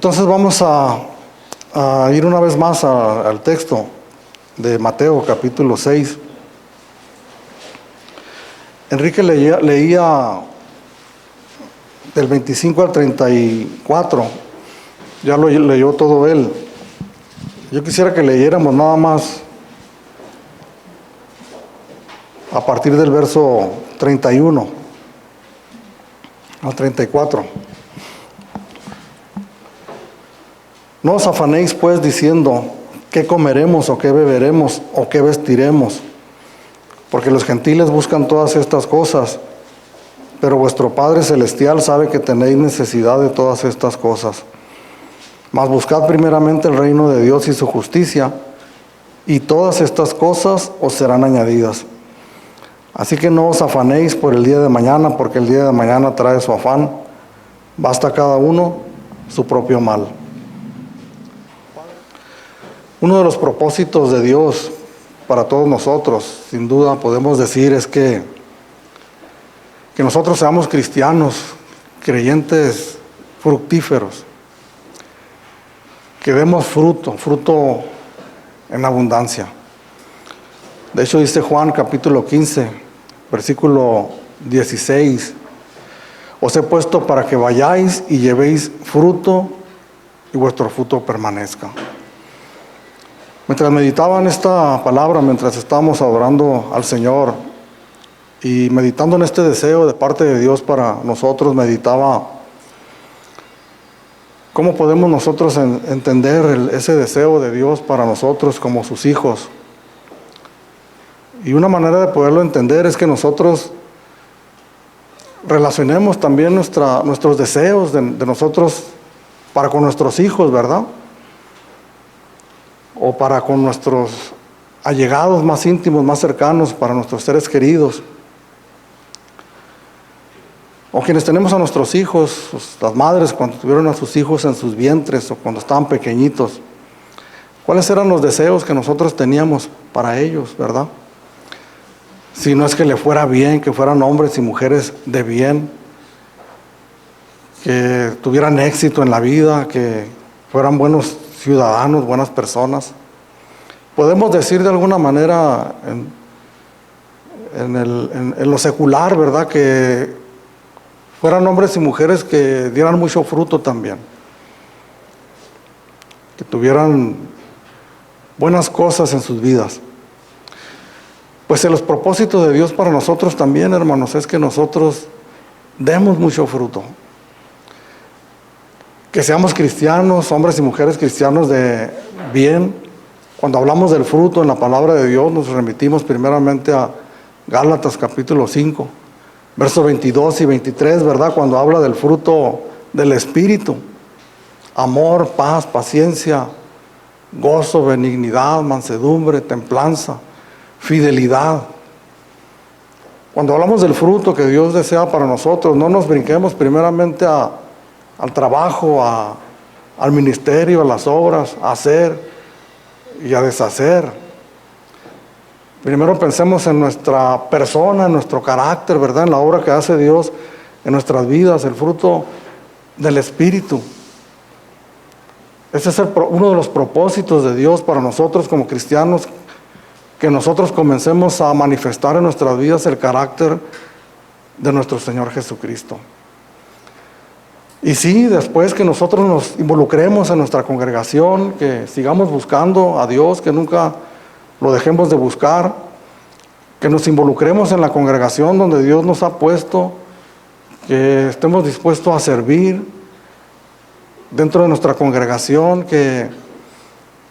Entonces vamos a ir una vez más al texto de Mateo capítulo 6. Enrique leía del 25 al 34, ya lo leyó todo él. Yo quisiera que leyéramos nada más a partir del verso 31 al 34. No os afanéis pues diciendo, ¿qué comeremos o qué beberemos o qué vestiremos? Porque los gentiles buscan todas estas cosas, pero vuestro Padre Celestial sabe que tenéis necesidad de todas estas cosas. Mas buscad primeramente el reino de Dios y su justicia, y todas estas cosas os serán añadidas. Así que no os afanéis por el día de mañana, porque el día de mañana trae su afán. Basta a cada uno su propio mal. Uno de los propósitos de Dios para todos nosotros, sin duda podemos decir, es que nosotros seamos cristianos, creyentes fructíferos, que demos fruto en abundancia. De hecho dice Juan capítulo 15, versículo 16, os he puesto para que vayáis y llevéis fruto y vuestro fruto permanezca. Mientras meditaba en esta palabra, mientras estábamos adorando al Señor y meditando en este deseo de parte de Dios para nosotros, meditaba cómo podemos nosotros entender ese deseo de Dios para nosotros como sus hijos. Y una manera de poderlo entender es que nosotros relacionemos también nuestros deseos de nosotros para con nuestros hijos, ¿verdad? O para con nuestros allegados más íntimos, más cercanos, para nuestros seres queridos. O quienes tenemos a nuestros hijos, las madres cuando tuvieron a sus hijos en sus vientres o cuando estaban pequeñitos. ¿Cuáles eran los deseos que nosotros teníamos para ellos, verdad? Si no es que le fuera bien, que fueran hombres y mujeres de bien, que tuvieran éxito en la vida, que fueran buenos ciudadanos, buenas personas. Podemos decir de alguna manera en lo secular, ¿verdad? Que fueran hombres y mujeres que dieran mucho fruto también, que tuvieran buenas cosas en sus vidas. Pues los propósitos de Dios para nosotros también, hermanos, es que nosotros demos mucho fruto. Que seamos cristianos, hombres y mujeres cristianos de bien. Cuando hablamos del fruto en la palabra de Dios, nos remitimos primeramente a Gálatas capítulo 5, versos 22 y 23, ¿verdad? Cuando habla del fruto del Espíritu. Amor, paz, paciencia, gozo, benignidad, mansedumbre, templanza, fidelidad. Cuando hablamos del fruto que Dios desea para nosotros, no nos brinquemos primeramente al trabajo, al ministerio, a las obras, a hacer y a deshacer. Primero pensemos en nuestra persona, en nuestro carácter, ¿verdad? En la obra que hace Dios en nuestras vidas, el fruto del Espíritu. Ese es uno de los propósitos de Dios para nosotros como cristianos, que nosotros comencemos a manifestar en nuestras vidas el carácter de nuestro Señor Jesucristo. Y sí, después que nosotros nos involucremos en nuestra congregación, que sigamos buscando a Dios, que nunca lo dejemos de buscar, que nos involucremos en la congregación donde Dios nos ha puesto, que estemos dispuestos a servir dentro de nuestra congregación, que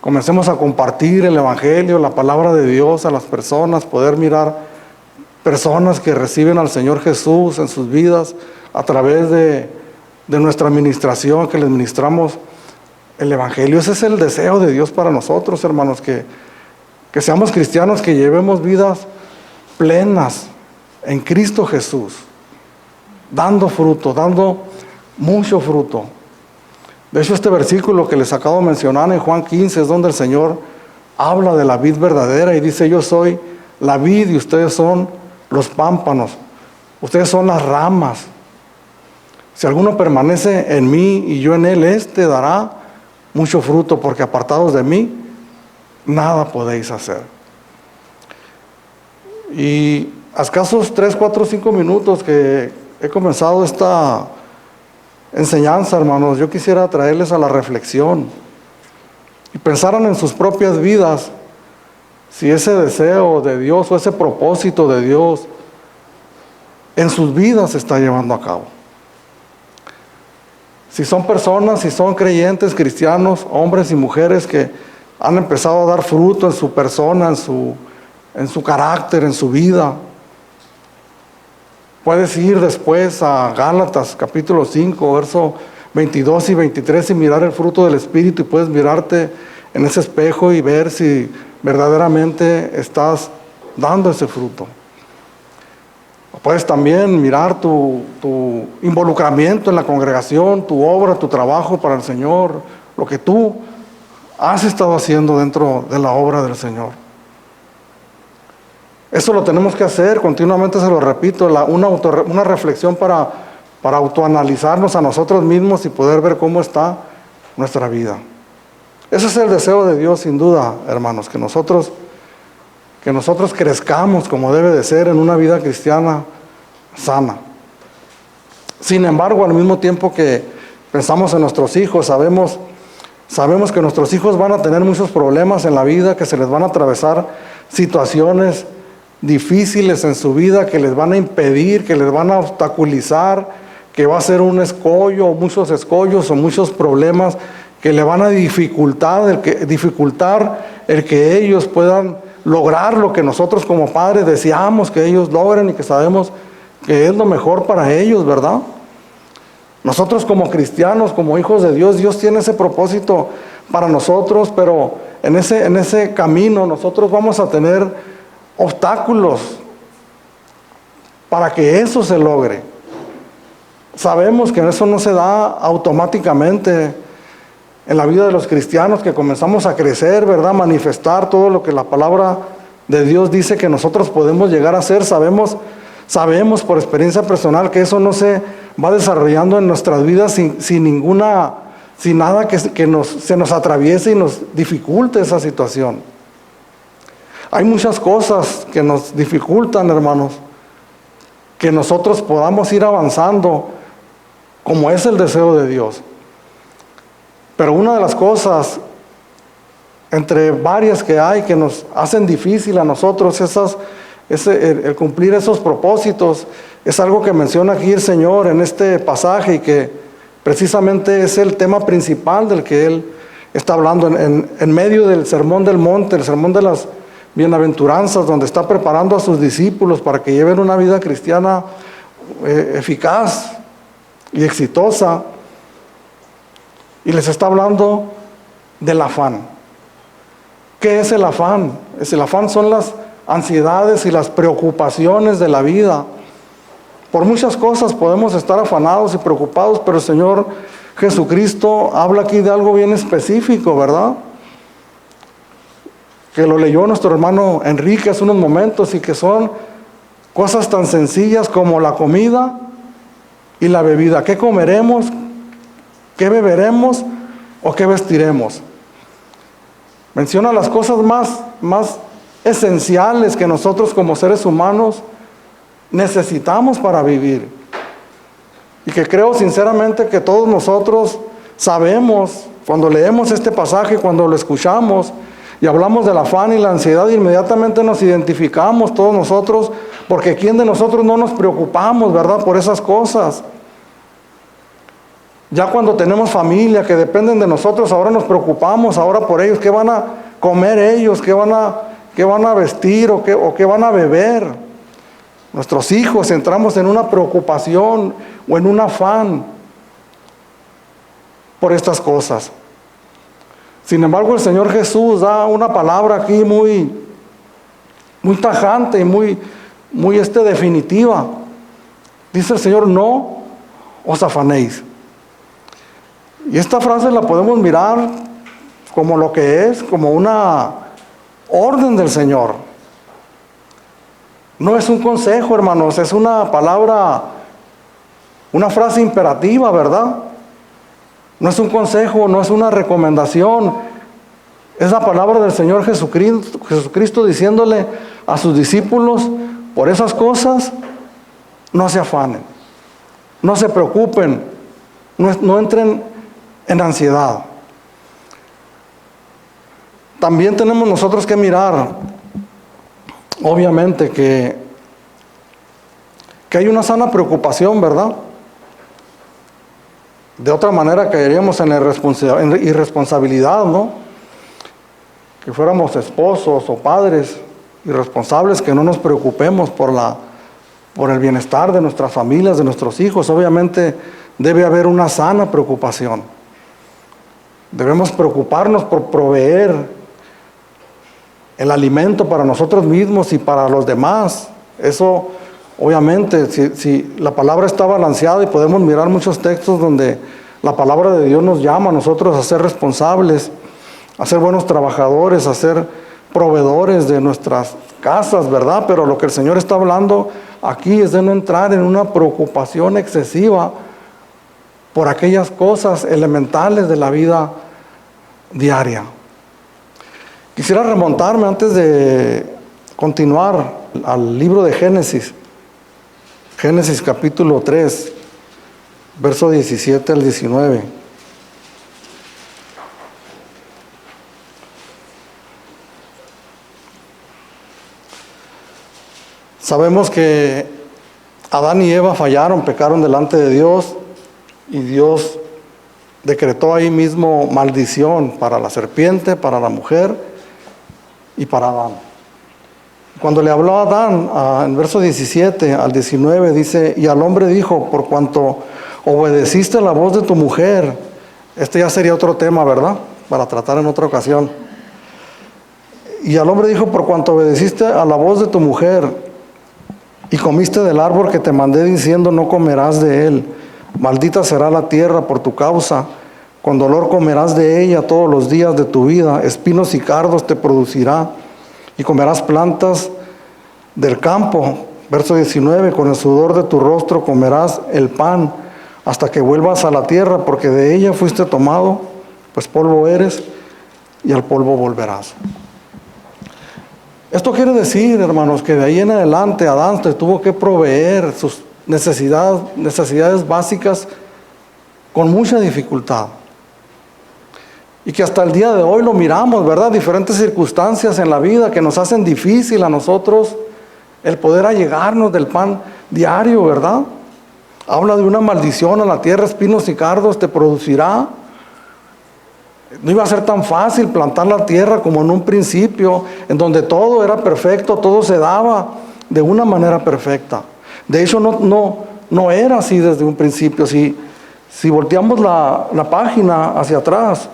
comencemos a compartir el Evangelio, la palabra de Dios a las personas, poder mirar personas que reciben al Señor Jesús en sus vidas a través de nuestra administración, que les ministramos el Evangelio. Ese es el deseo de Dios para nosotros, hermanos, que seamos cristianos, que llevemos vidas plenas en Cristo Jesús, dando fruto, dando mucho fruto. De hecho, este versículo que les acabo de mencionar en Juan 15 es donde el Señor habla de la vid verdadera y dice: yo soy la vid y ustedes son los pámpanos, ustedes son las ramas. Si alguno permanece en mí y yo en él, éste dará mucho fruto, porque apartados de mí, nada podéis hacer. Y a escasos 3, 4, 5 minutos que he comenzado esta enseñanza, hermanos, yo quisiera traerles a la reflexión y pensaran en sus propias vidas si ese deseo de Dios o ese propósito de Dios en sus vidas se está llevando a cabo. Si son personas, si son creyentes, cristianos, hombres y mujeres que han empezado a dar fruto en su persona, en su carácter, en su vida. Puedes ir después a Gálatas capítulo 5, verso 22 y 23 y mirar el fruto del Espíritu, y puedes mirarte en ese espejo y ver si verdaderamente estás dando ese fruto. Puedes también mirar tu involucramiento en la congregación, tu obra, tu trabajo para el Señor, lo que tú has estado haciendo dentro de la obra del Señor. Eso lo tenemos que hacer continuamente, se lo repito, una reflexión para autoanalizarnos a nosotros mismos y poder ver cómo está nuestra vida. Ese es el deseo de Dios, sin duda, hermanos, que nosotros crezcamos como debe de ser en una vida cristiana sana. Sin embargo, al mismo tiempo que pensamos en nuestros hijos, sabemos que nuestros hijos van a tener muchos problemas en la vida, que se les van a atravesar situaciones difíciles en su vida, que les van a impedir, que les van a obstaculizar, que va a ser un escollo, o muchos escollos o muchos problemas que le van a dificultar el que ellos puedan lograr lo que nosotros como padres deseamos que ellos logren y que sabemos que es lo mejor para ellos, ¿verdad? Nosotros como cristianos, como hijos de Dios, Dios tiene ese propósito para nosotros, pero en ese camino nosotros vamos a tener obstáculos para que eso se logre. Sabemos que eso no se da automáticamente en la vida de los cristianos, que comenzamos a crecer, ¿verdad? Manifestar todo lo que la palabra de Dios dice que nosotros podemos llegar a ser. Sabemos por experiencia personal que eso no se va desarrollando en nuestras vidas sin nada que se nos atraviese y nos dificulte esa situación. Hay muchas cosas que nos dificultan, hermanos, que nosotros podamos ir avanzando como es el deseo de Dios. Pero una de las cosas, entre varias que hay, que nos hacen difícil a nosotros el cumplir esos propósitos, es algo que menciona aquí el Señor en este pasaje y que precisamente es el tema principal del que Él está hablando en medio del Sermón del Monte, el Sermón de las Bienaventuranzas, donde está preparando a sus discípulos para que lleven una vida cristiana eficaz y exitosa. Y les está hablando del afán. ¿Qué es el afán? El afán son las ansiedades y las preocupaciones de la vida. Por muchas cosas podemos estar afanados y preocupados, pero el Señor Jesucristo habla aquí de algo bien específico, ¿verdad? Que lo leyó nuestro hermano Enrique hace unos momentos, y que son cosas tan sencillas como la comida y la bebida. ¿Qué comeremos? ¿Qué beberemos? ¿O qué vestiremos? Menciona las cosas más esenciales que nosotros como seres humanos necesitamos para vivir. Y que creo sinceramente que todos nosotros sabemos, cuando leemos este pasaje, cuando lo escuchamos y hablamos del afán y la ansiedad, inmediatamente nos identificamos todos nosotros, porque ¿quién de nosotros no nos preocupamos, verdad, por esas cosas? Ya cuando tenemos familia que dependen de nosotros, ahora nos preocupamos ahora por ellos. ¿Qué van a comer ellos? ¿Qué van a vestir? ¿O qué van a beber? Nuestros hijos, entramos en una preocupación o en un afán por estas cosas. Sin embargo, el Señor Jesús da una palabra aquí muy tajante y muy definitiva. Dice el Señor: no os afanéis. Y esta frase la podemos mirar como lo que es, como una orden del Señor. No es un consejo, hermanos, es una palabra Una frase imperativa, ¿verdad? No es un consejo, no es una recomendación. Es la palabra del Señor Jesucristo diciéndole a sus discípulos: por esas cosas no se afanen, no se preocupen, no entren en ansiedad. También tenemos nosotros que mirar, obviamente, que hay una sana preocupación, ¿verdad? De otra manera caeríamos en la irresponsabilidad, ¿no? Que fuéramos esposos o padres irresponsables, que no nos preocupemos por el bienestar de nuestras familias, de nuestros hijos. Obviamente debe haber una sana preocupación. Debemos preocuparnos por proveer el alimento para nosotros mismos y para los demás. Eso, obviamente, si la palabra está balanceada, y podemos mirar muchos textos donde la palabra de Dios nos llama a nosotros a ser responsables, a ser buenos trabajadores, a ser proveedores de nuestras casas, ¿verdad? Pero lo que el Señor está hablando aquí es de no entrar en una preocupación excesiva por aquellas cosas elementales de la vida diaria. Quisiera remontarme, antes de continuar, al libro de Génesis. Génesis capítulo 3, verso 17 al 19. Sabemos que Adán y Eva fallaron, pecaron delante de Dios, y Dios decretó ahí mismo maldición para la serpiente, para la mujer y para Adán. Cuando le habló a Adán, en verso 17 al 19, dice: y al hombre dijo: por cuanto obedeciste la voz de tu mujer. Este ya sería otro tema, ¿verdad?, para tratar en otra ocasión. Y al hombre dijo: por cuanto obedeciste a la voz de tu mujer y comiste del árbol que te mandé diciendo: no comerás de él, maldita será la tierra por tu causa, con dolor comerás de ella todos los días de tu vida, espinos y cardos te producirá, y comerás plantas del campo. Verso 19, con el sudor de tu rostro comerás el pan, hasta que vuelvas a la tierra, porque de ella fuiste tomado, pues polvo eres, y al polvo volverás. Esto quiere decir, hermanos, que de ahí en adelante Adán te tuvo que proveer sus necesidades básicas con mucha dificultad. Y que hasta el día de hoy lo miramos, ¿verdad? Diferentes circunstancias en la vida que nos hacen difícil a nosotros el poder allegarnos del pan diario, ¿verdad? Habla de una maldición a la tierra, espinos y cardos te producirá. No iba a ser tan fácil plantar la tierra como en un principio, en donde todo era perfecto, todo se daba de una manera perfecta. De hecho, no era así desde un principio. Si volteamos la página hacia atrás,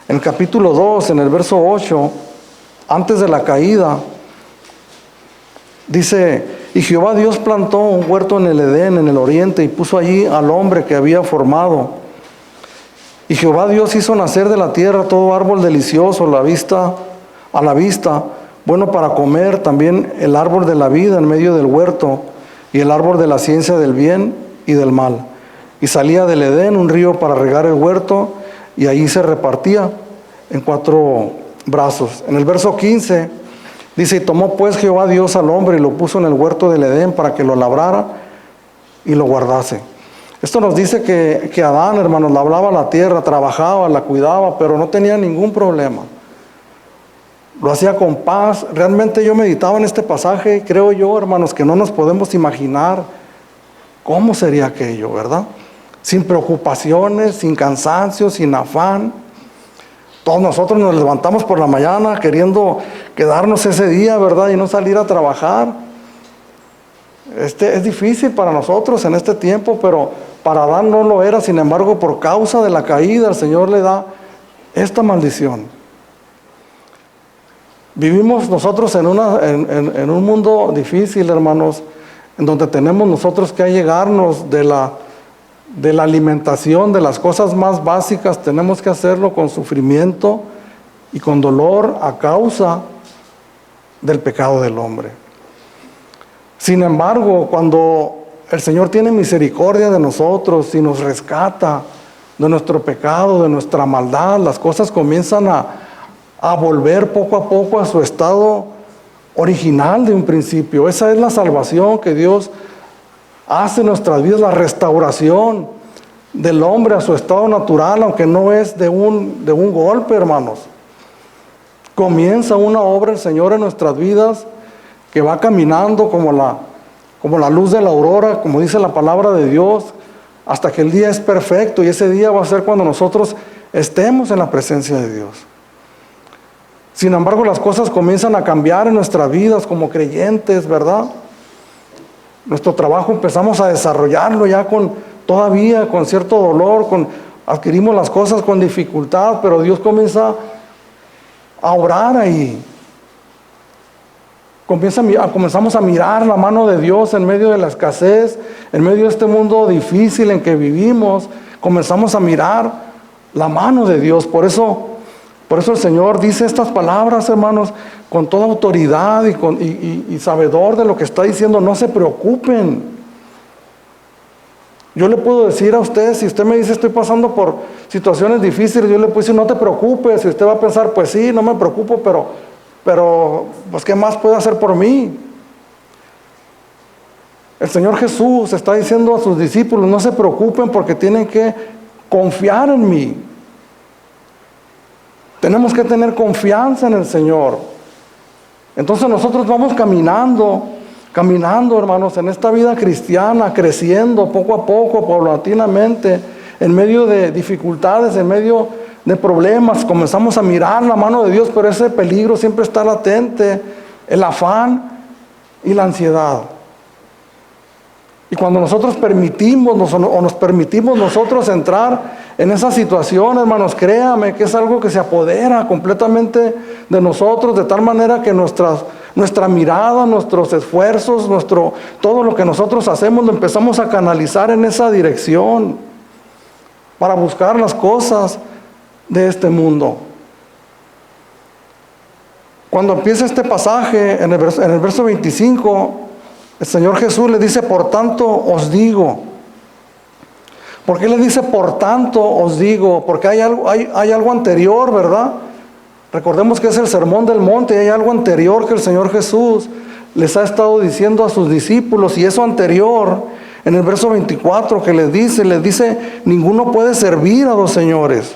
en el capítulo 2, en el verso 8, antes de la caída, dice: y Jehová Dios plantó un huerto en el Edén, en el oriente, y puso allí al hombre que había formado. Y Jehová Dios hizo nacer de la tierra todo árbol delicioso a la vista, bueno para comer, también el árbol de la vida en medio del huerto, y el árbol de la ciencia del bien y del mal. Y salía del Edén un río para regar el huerto, y allí se repartía en 4 brazos. En el verso 15 dice: y tomó pues Jehová Dios al hombre y lo puso en el huerto del Edén para que lo labrara y lo guardase. Esto nos dice que Adán, hermanos, labraba la tierra, trabajaba, la cuidaba, pero no tenía ningún problema. Lo hacía con paz. Realmente yo meditaba en este pasaje y creo yo, hermanos, que no nos podemos imaginar cómo sería aquello, ¿verdad? Sin preocupaciones, sin cansancio, sin afán. Todos nosotros nos levantamos por la mañana queriendo quedarnos ese día, ¿verdad?, y no salir a trabajar. Es difícil para nosotros en este tiempo, pero para Adán no lo era. Sin embargo, por causa de la caída, el Señor le da esta maldición. Vivimos nosotros en un mundo difícil, hermanos, en donde tenemos nosotros que allegarnos de la alimentación, de las cosas más básicas. Tenemos que hacerlo con sufrimiento y con dolor a causa del pecado del hombre. Sin embargo, cuando el Señor tiene misericordia de nosotros y nos rescata de nuestro pecado, de nuestra maldad. Las cosas comienzan a volver poco a poco a su estado original de un principio. Esa es la salvación que Dios hace en nuestras vidas, la restauración del hombre a su estado natural, aunque no es de un golpe, hermanos. Comienza una obra el Señor en nuestras vidas que va caminando como la luz de la aurora, como dice la palabra de Dios, hasta que el día es perfecto, y ese día va a ser cuando nosotros estemos en la presencia de Dios. Sin embargo, las cosas comienzan a cambiar en nuestras vidas como creyentes, ¿verdad? Nuestro trabajo empezamos a desarrollarlo ya todavía con cierto dolor, adquirimos las cosas con dificultad, pero Dios comienza a obrar ahí. Comenzamos a mirar la mano de Dios en medio de la escasez, en medio de este mundo difícil en que vivimos. Comenzamos a mirar la mano de Dios. Por eso el Señor dice estas palabras, hermanos, con toda autoridad y sabedor de lo que está diciendo. No se preocupen. Yo le puedo decir a usted, si usted me dice estoy pasando por situaciones difíciles, yo le puedo decir no te preocupes. Y usted va a pensar, pues sí, no me preocupo, pero pues ¿qué más puede hacer por mí? El Señor Jesús está diciendo a sus discípulos, no se preocupen porque tienen que confiar en mí. Tenemos que tener confianza en el Señor. Entonces nosotros vamos caminando, hermanos, en esta vida cristiana, creciendo poco a poco, paulatinamente, en medio de dificultades, en medio de problemas. Comenzamos a mirar la mano de Dios, pero ese peligro siempre está latente, el afán y la ansiedad. Y cuando nosotros nos permitimos nosotros entrar en esa situación, hermanos, créame que es algo que se apodera completamente de nosotros, de tal manera que nuestra mirada, nuestros esfuerzos, todo lo que nosotros hacemos lo empezamos a canalizar en esa dirección para buscar las cosas de este mundo. Cuando empieza este pasaje, en el verso 25, el Señor Jesús le dice, por tanto os digo. ¿Por qué le dice por tanto os digo? Porque hay algo anterior, ¿verdad? Recordemos que es el Sermón del Monte, y hay algo anterior que el Señor Jesús les ha estado diciendo a sus discípulos, y eso anterior, en el verso 24, que les dice, ninguno puede servir a dos señores,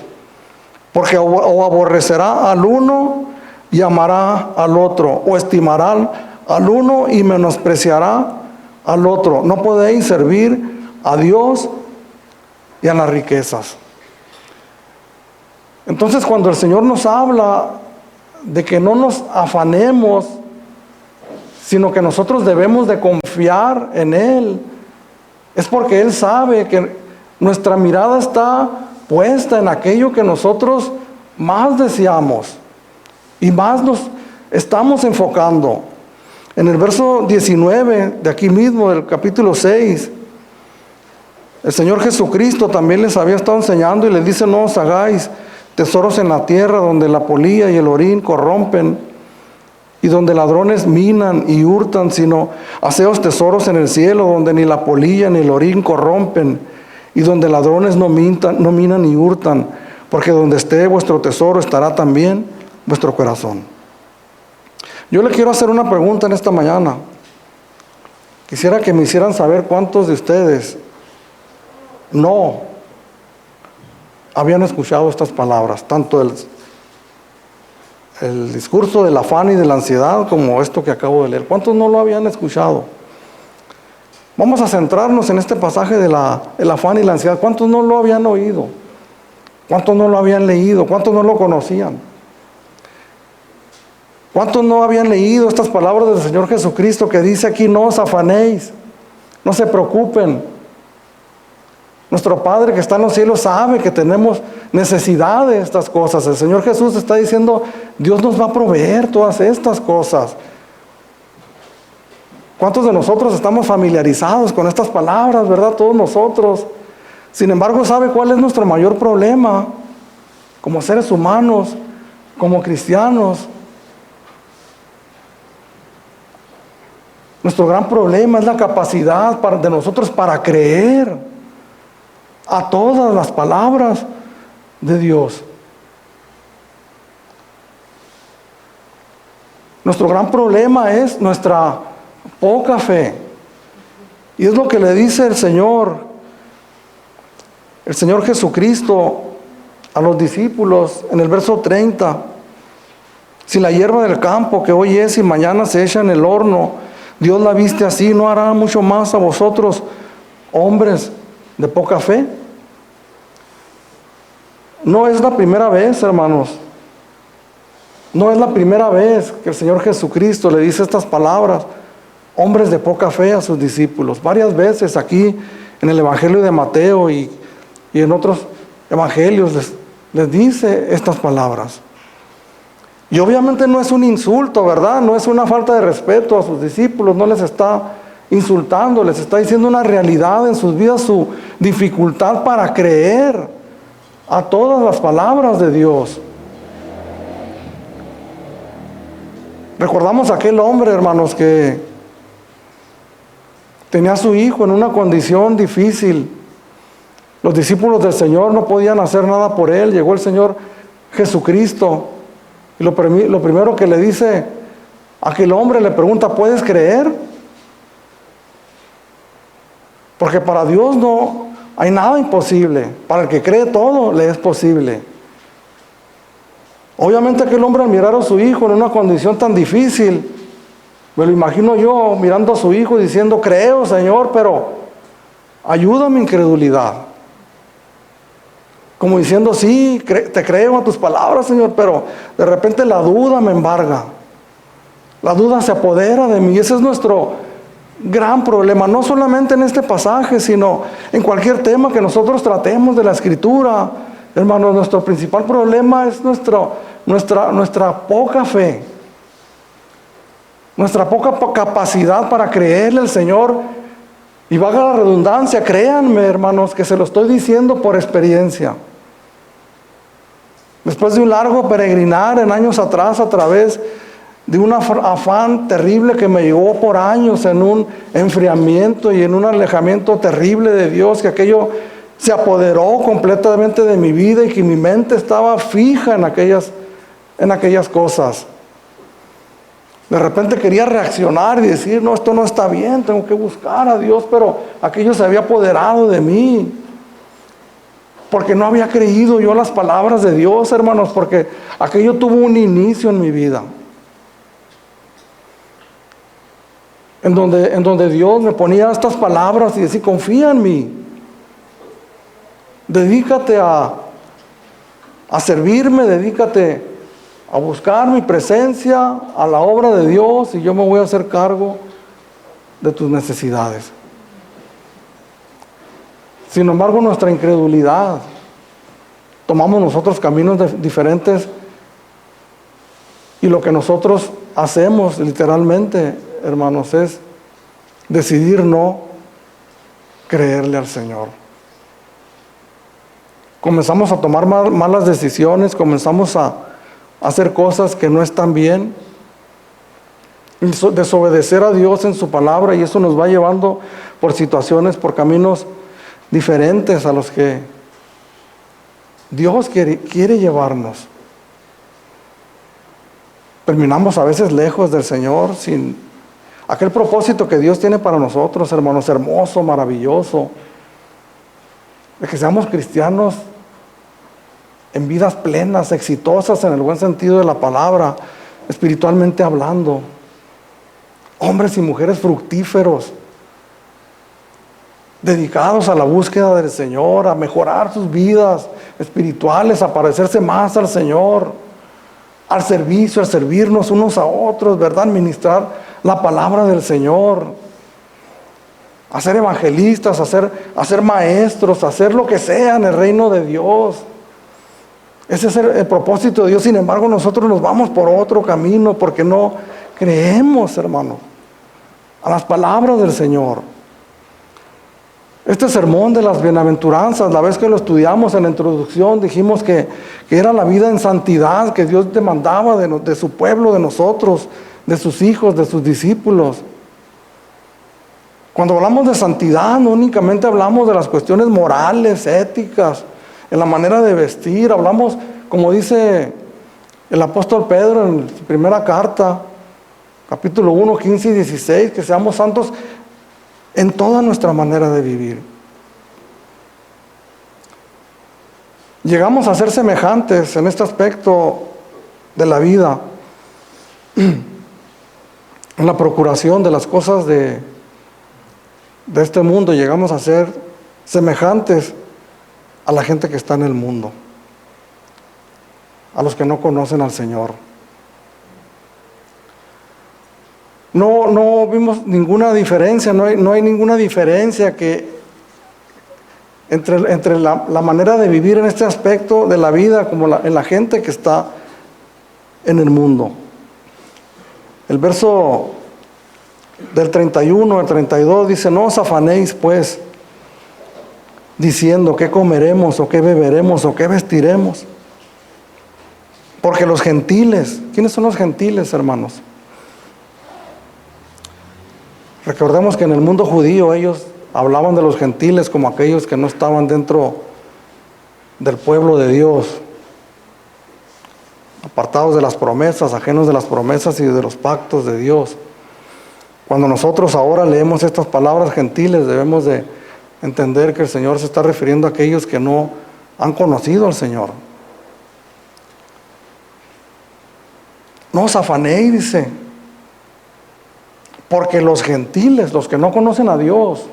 porque o aborrecerá al uno y amará al otro, o estimará al uno y menospreciará al otro. No podéis servir a Dios y a las riquezas. Entonces, cuando el Señor nos habla de que no nos afanemos, sino que nosotros debemos de confiar en Él, es porque Él sabe que nuestra mirada está puesta en aquello que nosotros más deseamos y más nos estamos enfocando. En el verso 19 de aquí mismo, del capítulo 6, el Señor Jesucristo también les había estado enseñando y les dice, no os hagáis tesoros en la tierra donde la polilla y el orín corrompen y donde ladrones minan y hurtan, sino haceos tesoros en el cielo donde ni la polilla ni el orín corrompen y donde ladrones no minan ni hurtan, porque donde esté vuestro tesoro estará también vuestro corazón. Yo le quiero hacer una pregunta en esta mañana. Quisiera que me hicieran saber cuántos de ustedes no habían escuchado estas palabras, tanto el discurso del afán y de la ansiedad como esto que acabo de leer. ¿Cuántos no lo habían escuchado? Vamos a centrarnos en este pasaje del afán y la ansiedad. ¿Cuántos no lo habían oído? ¿Cuántos no lo habían leído? ¿Cuántos no lo conocían? ¿Cuántos no habían leído estas palabras del Señor Jesucristo que dice aquí, no os afanéis, no se preocupen? Nuestro Padre que está en los cielos sabe que tenemos necesidad de estas cosas. El Señor Jesús está diciendo, Dios nos va a proveer todas estas cosas. ¿Cuántos de nosotros estamos familiarizados con estas palabras, verdad? Todos nosotros. Sin embargo, ¿sabe cuál es nuestro mayor problema? Como seres humanos, como cristianos. Nuestro gran problema es la capacidad de nosotros para creer a todas las palabras de Dios. Nuestro gran problema es nuestra poca fe. Y es lo que le dice el Señor Jesucristo a los discípulos en el verso 30. Si la hierba del campo que hoy es y mañana se echa en el horno, Dios la viste así, ¿no hará mucho más a vosotros, hombres de poca fe? No es la primera vez, hermanos. No es la primera vez que el Señor Jesucristo le dice estas palabras, hombres de poca fe, a sus discípulos. Varias veces aquí en el Evangelio de Mateo y en otros evangelios les dice estas palabras. Y obviamente no es un insulto, ¿verdad? No es una falta de respeto a sus discípulos, no les está insultando, les está diciendo una realidad en sus vidas, su dificultad para creer a todas las palabras de Dios. Recordamos a aquel hombre, hermanos, que tenía a su hijo en una condición difícil. Los discípulos del Señor no podían hacer nada por él. Llegó el Señor Jesucristo y lo primero que le dice a aquel hombre, le pregunta, ¿puedes creer? Porque para Dios no hay nada imposible. Para el que cree todo le es posible. Obviamente aquel hombre, al mirar a su hijo en una condición tan difícil, me lo imagino yo mirando a su hijo diciendo, creo, Señor, pero ayuda a mi incredulidad. Como diciendo, sí, te creo a tus palabras, Señor, pero de repente la duda me embarga. La duda se apodera de mí. Y ese es nuestro gran problema, no solamente en este pasaje, sino en cualquier tema que nosotros tratemos de la Escritura. Hermanos, nuestro principal problema es nuestra poca fe, nuestra poca capacidad para creerle al Señor. Y valga la redundancia, créanme, hermanos, que se lo estoy diciendo por experiencia. Después de un largo peregrinar en años atrás a través de un afán terrible que me llevó por años en un enfriamiento y en un alejamiento terrible de Dios, que aquello se apoderó completamente de mi vida y que mi mente estaba fija en aquellas cosas. De repente quería reaccionar y decir, no, esto no está bien, tengo que buscar a Dios, pero aquello se había apoderado de mí. Porque no había creído yo las palabras de Dios, hermanos, porque aquello tuvo un inicio en mi vida. En donde Dios me ponía estas palabras y decía, confía en mí. Dedícate a servirme, dedícate a buscar mi presencia, a la obra de Dios, y yo me voy a hacer cargo de tus necesidades. Sin embargo, nuestra incredulidad, tomamos nosotros caminos diferentes, y lo que nosotros hacemos literalmente, hermanos, es decidir no creerle al Señor. Comenzamos a tomar malas decisiones, comenzamos a hacer cosas que no están bien, desobedecer a Dios en su palabra, y eso nos va llevando por situaciones, por caminos diferentes a los que Dios quiere llevarnos. Terminamos a veces lejos del Señor, sin aquel propósito que Dios tiene para nosotros, hermanos, hermoso, maravilloso, de que seamos cristianos en vidas plenas, exitosas en el buen sentido de la palabra, espiritualmente hablando. Hombres y mujeres fructíferos, dedicados a la búsqueda del Señor, a mejorar sus vidas espirituales, a parecerse más al Señor, al servicio, a servirnos unos a otros, ¿verdad? Administrar la palabra del Señor, a ser evangelistas, a ser maestros, a hacer lo que sea en el reino de Dios. Ese es el propósito de Dios. Sin embargo, nosotros nos vamos por otro camino porque no creemos, hermano, a las palabras del Señor. Este sermón de las bienaventuranzas, la vez que lo estudiamos en la introducción, dijimos que era la vida en santidad que Dios demandaba de su pueblo, de nosotros, de sus hijos, de sus discípulos. Cuando hablamos de santidad, no únicamente hablamos de las cuestiones morales, éticas, en la manera de vestir, hablamos, como dice el apóstol Pedro en su primera carta, capítulo 1, 15 y 16, que seamos santos en toda nuestra manera de vivir. Llegamos a ser semejantes en este aspecto de la vida, en la procuración de las cosas de este mundo, llegamos a ser semejantes a la gente que está en el mundo, a los que no conocen al Señor. No vimos ninguna diferencia, no hay ninguna diferencia entre la manera de vivir en este aspecto de la vida como en la gente que está en el mundo. El verso del 31 al 32 dice: no os afanéis pues, diciendo qué comeremos, o qué beberemos, o qué vestiremos. Porque los gentiles, ¿quiénes son los gentiles, hermanos? Recordemos que en el mundo judío ellos hablaban de los gentiles como aquellos que no estaban dentro del pueblo de Dios, apartados de las promesas, ajenos de las promesas y de los pactos de Dios. Cuando nosotros ahora leemos estas palabras gentiles, debemos de entender que el Señor se está refiriendo a aquellos que no han conocido al Señor. No os afanéis, dice, porque los gentiles, los que no conocen a Dios,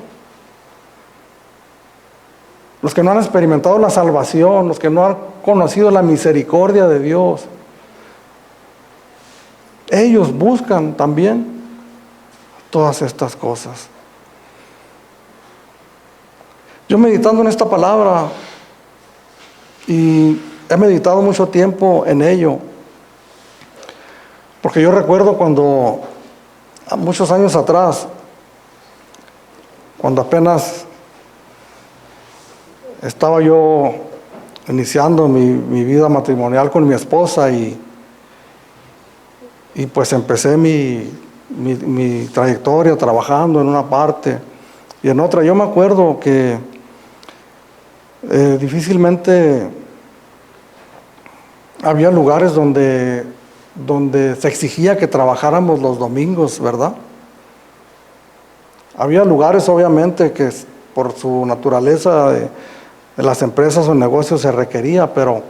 los que no han experimentado la salvación, los que no han conocido la misericordia de Dios, ellos buscan también todas estas cosas. Yo meditando en esta palabra, y he meditado mucho tiempo en ello, porque yo recuerdo cuando, muchos años atrás, cuando apenas estaba yo iniciando mi vida matrimonial con mi esposa, y pues empecé mi trayectoria trabajando en una parte y en otra. Yo me acuerdo que difícilmente había lugares donde se exigía que trabajáramos los domingos, ¿verdad? Había lugares, obviamente, que por su naturaleza de las empresas o negocios se requería, pero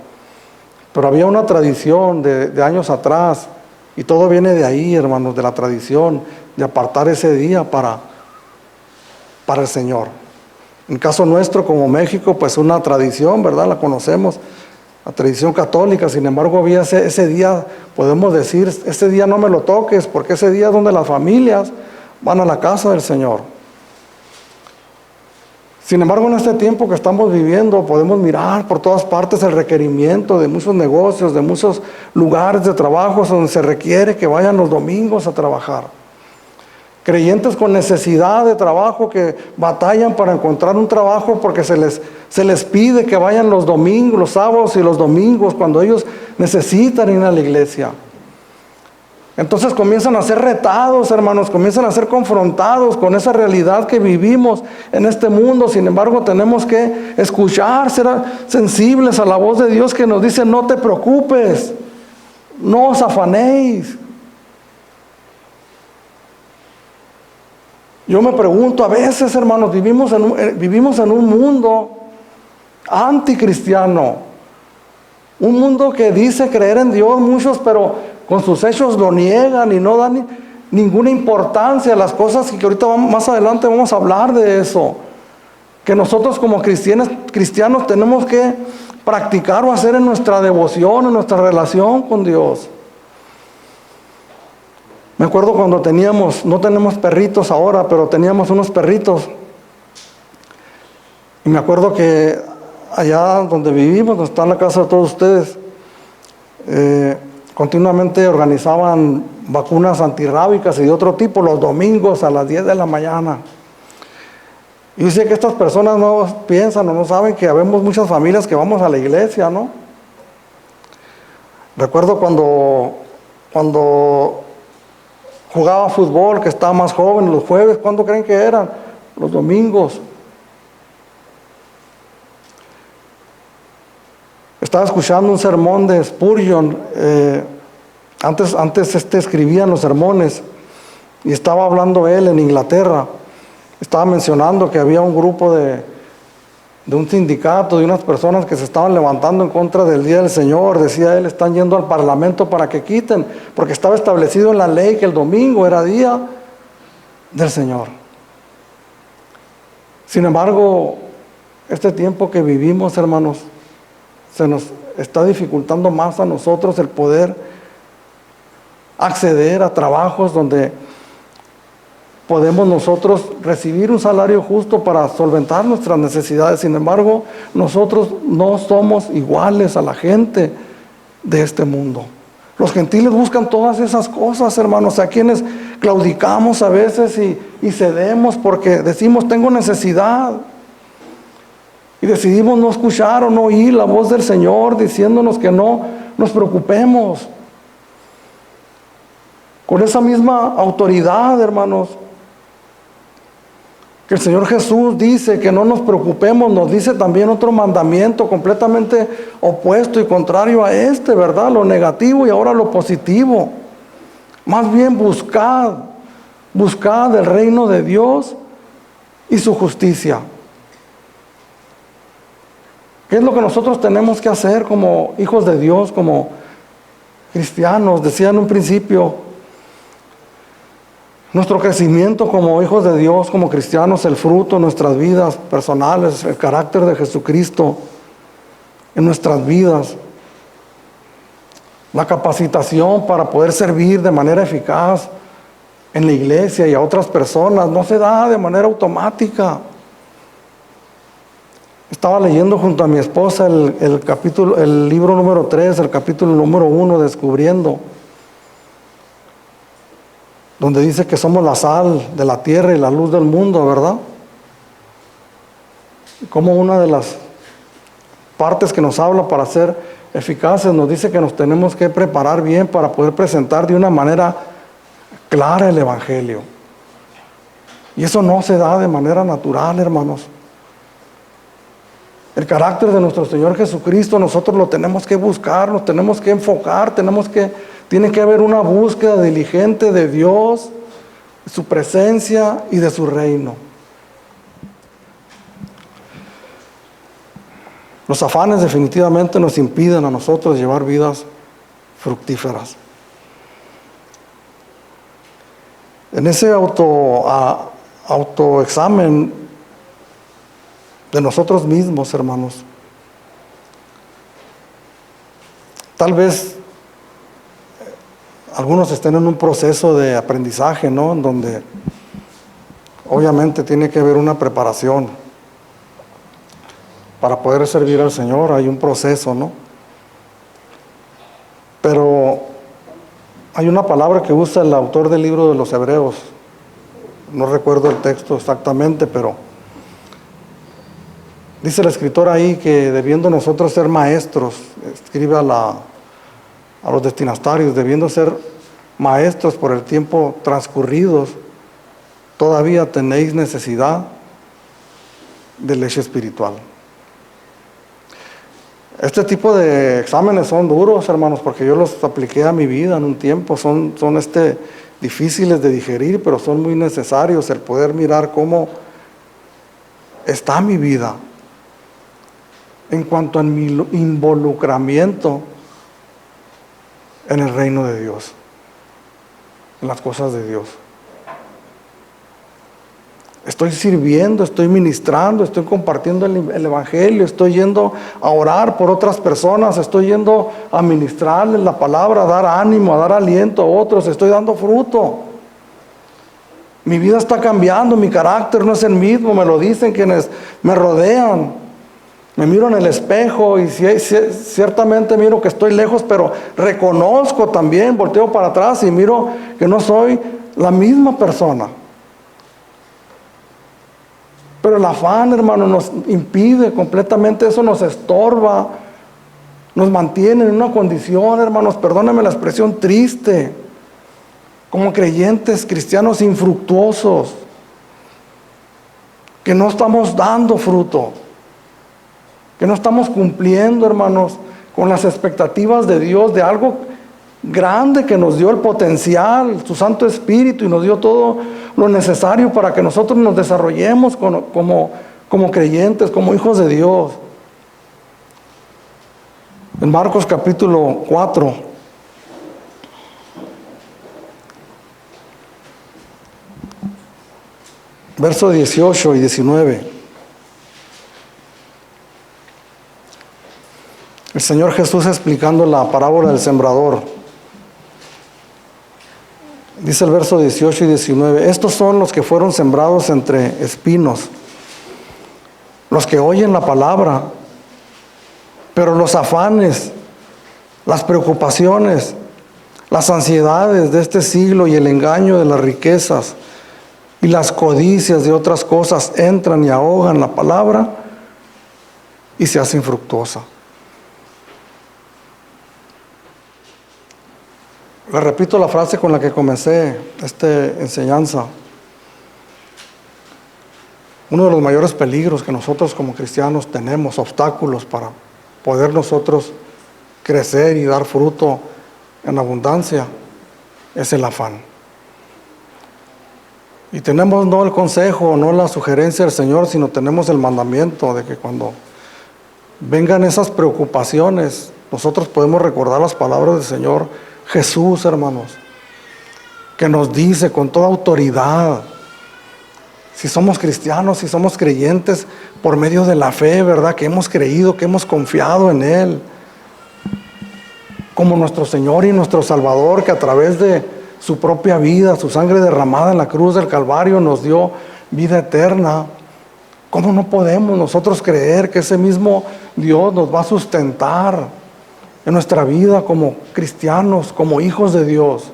había una tradición de años atrás, y todo viene de ahí, hermanos, de la tradición de apartar ese día para el Señor. En caso nuestro, como México, pues una tradición, ¿verdad? La conocemos, la tradición católica. Sin embargo, había ese día, podemos decir, ese día no me lo toques, porque ese día es donde las familias van a la casa del Señor. Sin embargo, en este tiempo que estamos viviendo, podemos mirar por todas partes el requerimiento de muchos negocios, de muchos lugares de trabajo donde se requiere que vayan los domingos a trabajar. Creyentes con necesidad de trabajo que batallan para encontrar un trabajo porque se les pide que vayan los domingos, los sábados y los domingos, cuando ellos necesitan ir a la iglesia. Entonces comienzan a ser retados, hermanos, comienzan a ser confrontados con esa realidad que vivimos en este mundo. Sin embargo, tenemos que escuchar, ser sensibles a la voz de Dios que nos dice: no te preocupes, no os afanéis. Yo me pregunto a veces, hermanos, vivimos en un mundo anticristiano, un mundo que dice creer en Dios muchos, pero con sus hechos lo niegan y no dan ninguna importancia a las cosas que ahorita más adelante vamos a hablar de eso, que nosotros como cristianos tenemos que practicar o hacer en nuestra devoción, en nuestra relación con Dios. Me acuerdo cuando no tenemos perritos ahora, pero teníamos unos perritos, y me acuerdo que allá donde vivimos, donde está la casa de todos ustedes, continuamente organizaban vacunas antirrábicas y de otro tipo los domingos a las 10 de la mañana. Y sé que estas personas no piensan o no saben que habemos muchas familias que vamos a la iglesia, ¿no? Recuerdo cuando jugaba fútbol, que estaba más joven, los jueves, ¿cuándo creen que eran? Los domingos. Estaba escuchando un sermón de Spurgeon, antes escribían los sermones, y estaba hablando él en Inglaterra. Estaba mencionando que había un grupo de un sindicato, de unas personas que se estaban levantando en contra del Día del Señor. Decía él, están yendo al parlamento para que quiten, porque estaba establecido en la ley que el domingo era Día del Señor. Sin embargo, este tiempo que vivimos, hermanos, se nos está dificultando más a nosotros el poder acceder a trabajos donde podemos nosotros recibir un salario justo para solventar nuestras necesidades. Sin embargo, nosotros no somos iguales a la gente de este mundo. Los gentiles buscan todas esas cosas, hermanos, a quienes claudicamos a veces y cedemos porque decimos, tengo necesidad. Y decidimos no escuchar o no oír la voz del Señor diciéndonos que no nos preocupemos. Con esa misma autoridad, hermanos, que el Señor Jesús dice que no nos preocupemos, nos dice también otro mandamiento completamente opuesto y contrario a este, ¿verdad? Lo negativo y ahora lo positivo. Más bien buscad el reino de Dios y su justicia. ¿Qué es lo que nosotros tenemos que hacer como hijos de Dios, como cristianos? Decía en un principio, nuestro crecimiento como hijos de Dios, como cristianos, el fruto de nuestras vidas personales, el carácter de Jesucristo en nuestras vidas, la capacitación para poder servir de manera eficaz en la iglesia y a otras personas, no se da de manera automática. Estaba leyendo junto a mi esposa el libro número 3, el capítulo número 1, Descubriendo, donde dice que somos la sal de la tierra y la luz del mundo, ¿verdad? Como una de las partes que nos habla para ser eficaces, nos dice que nos tenemos que preparar bien para poder presentar de una manera clara el Evangelio. Y eso no se da de manera natural, hermanos. El carácter de nuestro Señor Jesucristo nosotros lo tenemos que buscar, nos tenemos que enfocar, tiene que haber una búsqueda diligente de Dios, de su presencia y de su reino. Los afanes definitivamente nos impiden a nosotros llevar vidas fructíferas. En ese autoexamen de nosotros mismos, hermanos, tal vez algunos estén en un proceso de aprendizaje, ¿no? En donde obviamente tiene que haber una preparación para poder servir al Señor, hay un proceso, ¿no? Pero hay una palabra que usa el autor del libro de los Hebreos, no recuerdo el texto exactamente, pero dice el escritor ahí que debiendo nosotros ser maestros, escribe a los destinatarios, debiendo ser maestros por el tiempo transcurridos, todavía tenéis necesidad de leche espiritual. Este tipo de exámenes son duros, hermanos, porque yo los apliqué a mi vida en un tiempo, son difíciles de digerir, pero son muy necesarios el poder mirar cómo está mi vida en cuanto a mi involucramiento en el reino de Dios, en las cosas de Dios. Estoy sirviendo, estoy ministrando, estoy compartiendo el Evangelio, estoy yendo a orar por otras personas, estoy yendo a ministrarles la palabra, a dar ánimo, a dar aliento a otros, estoy dando fruto. Mi vida está cambiando, mi carácter no es el mismo, me lo dicen quienes me rodean. Me miro en el espejo y ciertamente miro que estoy lejos, pero reconozco también, volteo para atrás y miro que no soy la misma persona. Pero el afán, hermano, nos impide completamente, eso nos estorba, nos mantiene en una condición, hermanos, perdónenme la expresión, triste. como creyentes cristianos infructuosos, que no estamos dando fruto, que no estamos cumpliendo, hermanos, con las expectativas de Dios, de algo grande que nos dio el potencial, su Santo Espíritu, y nos dio todo lo necesario para que nosotros nos desarrollemos como creyentes, como hijos de Dios. En Marcos capítulo 4, versos 18 y 19. El Señor Jesús explicando la parábola del sembrador. Dice el verso 18 y 19: estos son los que fueron sembrados entre espinos, los que oyen la palabra, pero los afanes, las preocupaciones, las ansiedades de este siglo y el engaño de las riquezas y las codicias de otras cosas entran y ahogan la palabra y se hace infructuosa. Le repito la frase con la que comencé esta enseñanza. Uno de los mayores peligros que nosotros como cristianos tenemos, obstáculos para poder nosotros crecer y dar fruto en abundancia, es el afán. Y tenemos no el consejo, no la sugerencia del Señor, sino tenemos el mandamiento de que cuando vengan esas preocupaciones, nosotros podemos recordar las palabras del Señor Jesús, hermanos, que nos dice con toda autoridad, si somos cristianos, si somos creyentes, por medio de la fe, ¿verdad?, que hemos creído, que hemos confiado en Él, como nuestro Señor y nuestro Salvador, que a través de su propia vida, su sangre derramada en la cruz del Calvario, nos dio vida eterna. ¿Cómo no podemos nosotros creer que ese mismo Dios nos va a sustentar en nuestra vida como cristianos, como hijos de Dios?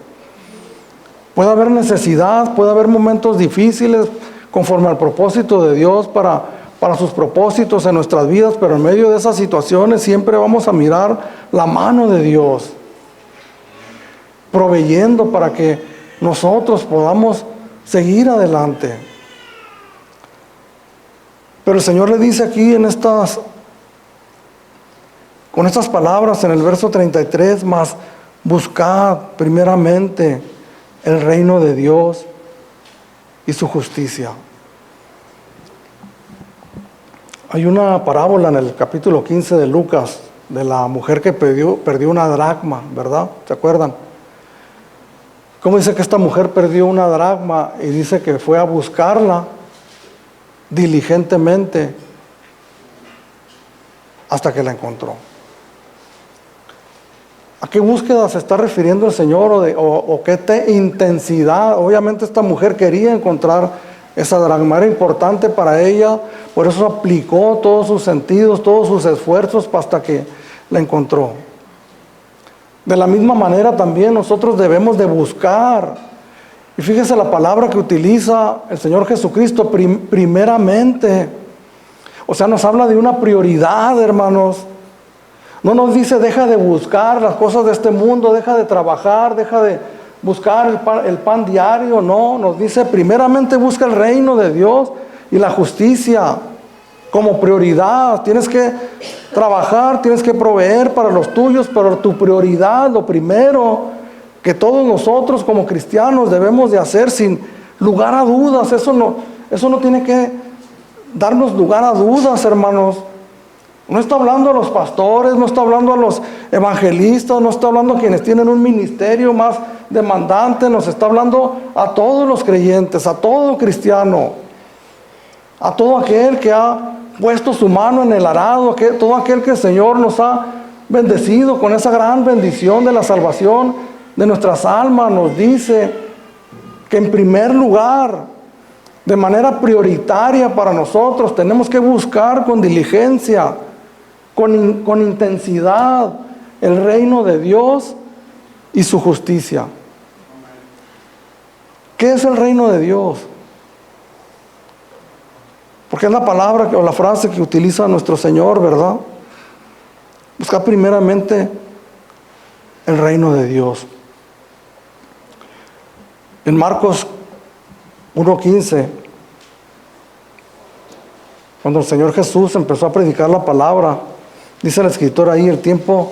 Puede haber necesidad, puede haber momentos difíciles conforme al propósito de Dios para sus propósitos en nuestras vidas, pero en medio de esas situaciones siempre vamos a mirar la mano de Dios, proveyendo para que nosotros podamos seguir adelante. Pero el Señor le dice aquí con estas palabras en el verso 33, mas buscad primeramente el reino de Dios y su justicia. Hay una parábola en el capítulo 15 de Lucas de la mujer que perdió una dracma, ¿verdad? ¿Se acuerdan? ¿Cómo dice que esta mujer perdió una dracma? Y dice que fue a buscarla diligentemente hasta que la encontró. ¿A qué búsqueda se está refiriendo el Señor o qué intensidad? Obviamente esta mujer quería encontrar esa dracma, era importante para ella, por eso aplicó todos sus sentidos, todos sus esfuerzos hasta que la encontró. De la misma manera también nosotros debemos de buscar, y fíjese la palabra que utiliza el Señor Jesucristo, primeramente. O sea, nos habla de una prioridad, hermanos. No nos dice deja de buscar las cosas de este mundo, deja de trabajar, deja de buscar el pan diario. No, nos dice primeramente busca el reino de Dios y la justicia como prioridad. Tienes que trabajar, tienes que proveer para los tuyos, pero tu prioridad, lo primero que todos nosotros como cristianos debemos de hacer sin lugar a dudas, eso no tiene que darnos lugar a dudas, hermanos. No está hablando a los pastores, no está hablando a los evangelistas, no está hablando a quienes tienen un ministerio más demandante, nos está hablando a todos los creyentes, a todo cristiano, a todo aquel que ha puesto su mano en el arado, todo aquel que el Señor nos ha bendecido con esa gran bendición de la salvación de nuestras almas. Nos dice que en primer lugar, de manera prioritaria para nosotros, tenemos que buscar con diligencia, con intensidad, el reino de Dios y su justicia. ¿Qué es el reino de Dios? Porque es la palabra o la frase que utiliza nuestro Señor, ¿verdad? Buscar primeramente el reino de Dios. En Marcos 1:15, cuando el Señor Jesús empezó a predicar la palabra, dice el escritor ahí, el tiempo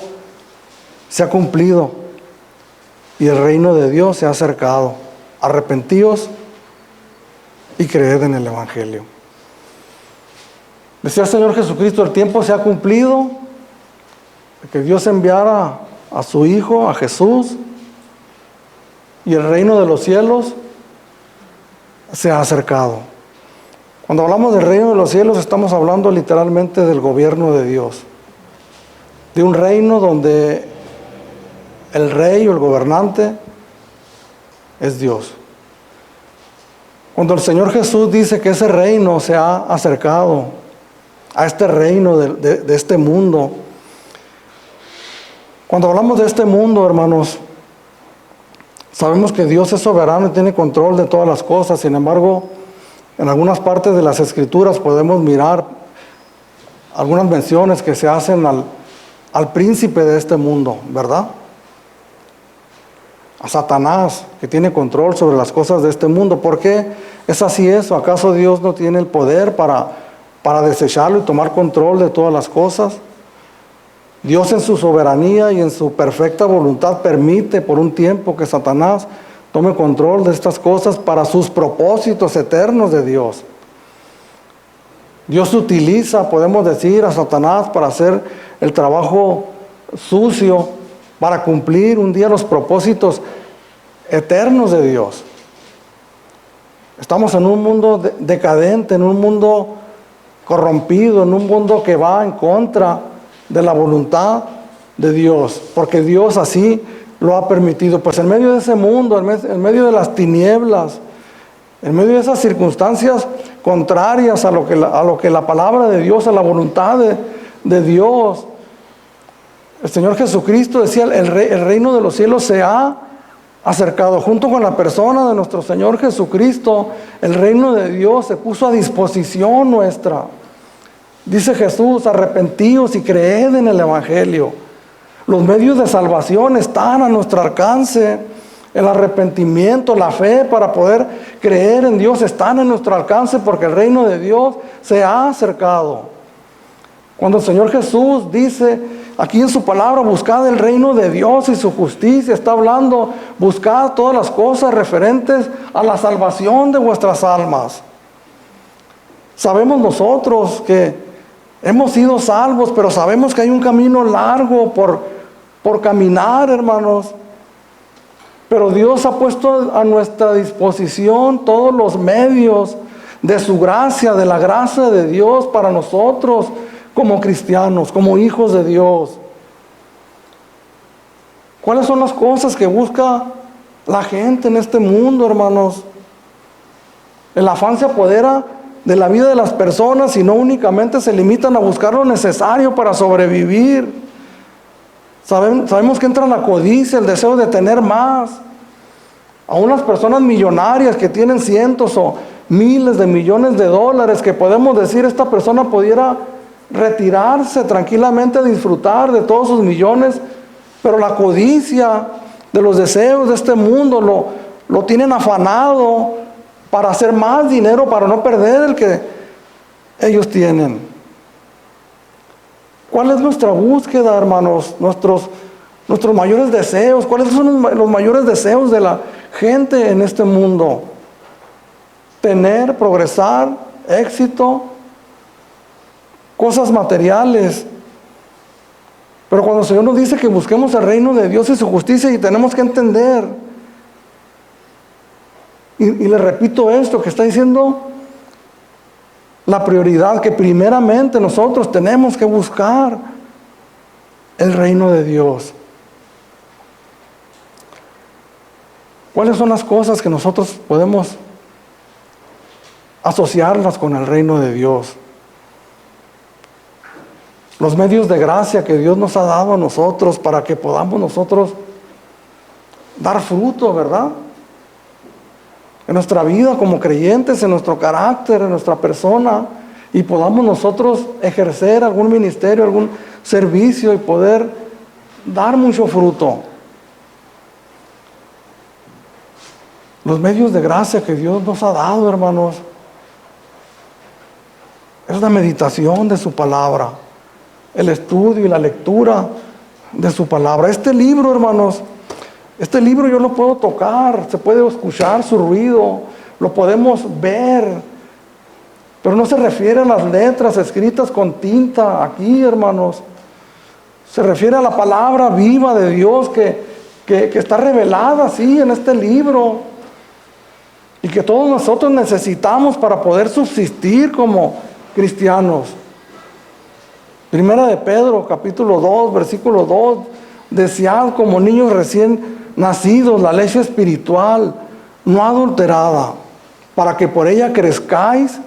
se ha cumplido y el reino de Dios se ha acercado. Arrepentíos y creed en el Evangelio. Decía el Señor Jesucristo, el tiempo se ha cumplido de que Dios enviara a su Hijo, a Jesús, y el reino de los cielos se ha acercado. Cuando hablamos del reino de los cielos, estamos hablando literalmente del gobierno de Dios, de un reino donde el rey o el gobernante es Dios. Cuando el Señor Jesús dice que ese reino se ha acercado a este reino de este mundo, cuando hablamos de este mundo, hermanos, sabemos que Dios es soberano y tiene control de todas las cosas. Sin embargo, en algunas partes de las Escrituras podemos mirar algunas menciones que se hacen al príncipe de este mundo, ¿verdad? A Satanás, que tiene control sobre las cosas de este mundo. ¿Por qué es así eso? ¿Acaso Dios no tiene el poder para desecharlo y tomar control de todas las cosas? Dios en su soberanía y en su perfecta voluntad permite por un tiempo que Satanás tome control de estas cosas para sus propósitos eternos de Dios. Dios utiliza, podemos decir, a Satanás para hacer el trabajo sucio, para cumplir un día los propósitos eternos de Dios. Estamos en un mundo decadente, en un mundo corrompido, en un mundo que va en contra de la voluntad de Dios, porque Dios así lo ha permitido. Pues en medio de ese mundo, en medio de las tinieblas, en medio de esas circunstancias contrarias a lo que la palabra de Dios, a la voluntad de Dios, el Señor Jesucristo decía, el reino de los cielos se ha acercado. Junto con la persona de nuestro Señor Jesucristo, el reino de Dios se puso a disposición nuestra. Dice Jesús, arrepentíos y creed en el Evangelio. Los medios de salvación están a nuestro alcance. El arrepentimiento, la fe para poder creer en Dios están en nuestro alcance, porque el reino de Dios se ha acercado. Cuando el Señor Jesús dice aquí en su palabra, buscad el reino de Dios y su justicia, está hablando, buscad todas las cosas referentes a la salvación de vuestras almas. Sabemos nosotros que hemos sido salvos, pero sabemos que hay un camino largo por caminar, hermanos. Pero Dios ha puesto a nuestra disposición todos los medios de su gracia, de la gracia de Dios para nosotros como cristianos, como hijos de Dios. ¿Cuáles son las cosas que busca la gente en este mundo, hermanos? El afán se apodera de la vida de las personas y no únicamente se limitan a buscar lo necesario para sobrevivir. Sabemos que entra la codicia, el deseo de tener más. Aún las personas millonarias que tienen cientos o miles de millones de dólares, que podemos decir esta persona pudiera retirarse tranquilamente a disfrutar de todos sus millones, pero la codicia de los deseos de este mundo lo tienen afanado para hacer más dinero, para no perder el que ellos tienen. ¿Cuál es nuestra búsqueda, hermanos? Nuestros mayores deseos. ¿Cuáles son los mayores deseos de la gente en este mundo? Tener, progresar, éxito, cosas materiales. Pero cuando el Señor nos dice que busquemos el reino de Dios y su justicia, y tenemos que entender, y le repito esto que está diciendo, la prioridad, que primeramente nosotros tenemos que buscar el reino de Dios. ¿Cuáles son las cosas que nosotros podemos asociarlas con el reino de Dios? Los medios de gracia que Dios nos ha dado a nosotros para que podamos nosotros dar fruto, ¿verdad? En nuestra vida como creyentes, en nuestro carácter, en nuestra persona, y podamos nosotros ejercer algún ministerio, algún servicio y poder dar mucho fruto. Los medios de gracia que Dios nos ha dado, hermanos, es la meditación de su palabra, el estudio y la lectura de su palabra. Este libro, hermanos, este libro yo lo puedo tocar, se puede escuchar su ruido, lo podemos ver, pero no se refiere a las letras escritas con tinta aquí, hermanos. Se refiere a la palabra viva de Dios que está revelada así en este libro y que todos nosotros necesitamos para poder subsistir como cristianos. Primera de Pedro, capítulo 2, versículo 2, desead como niños recién nacidos la leche espiritual, no adulterada, para que por ella crezcáis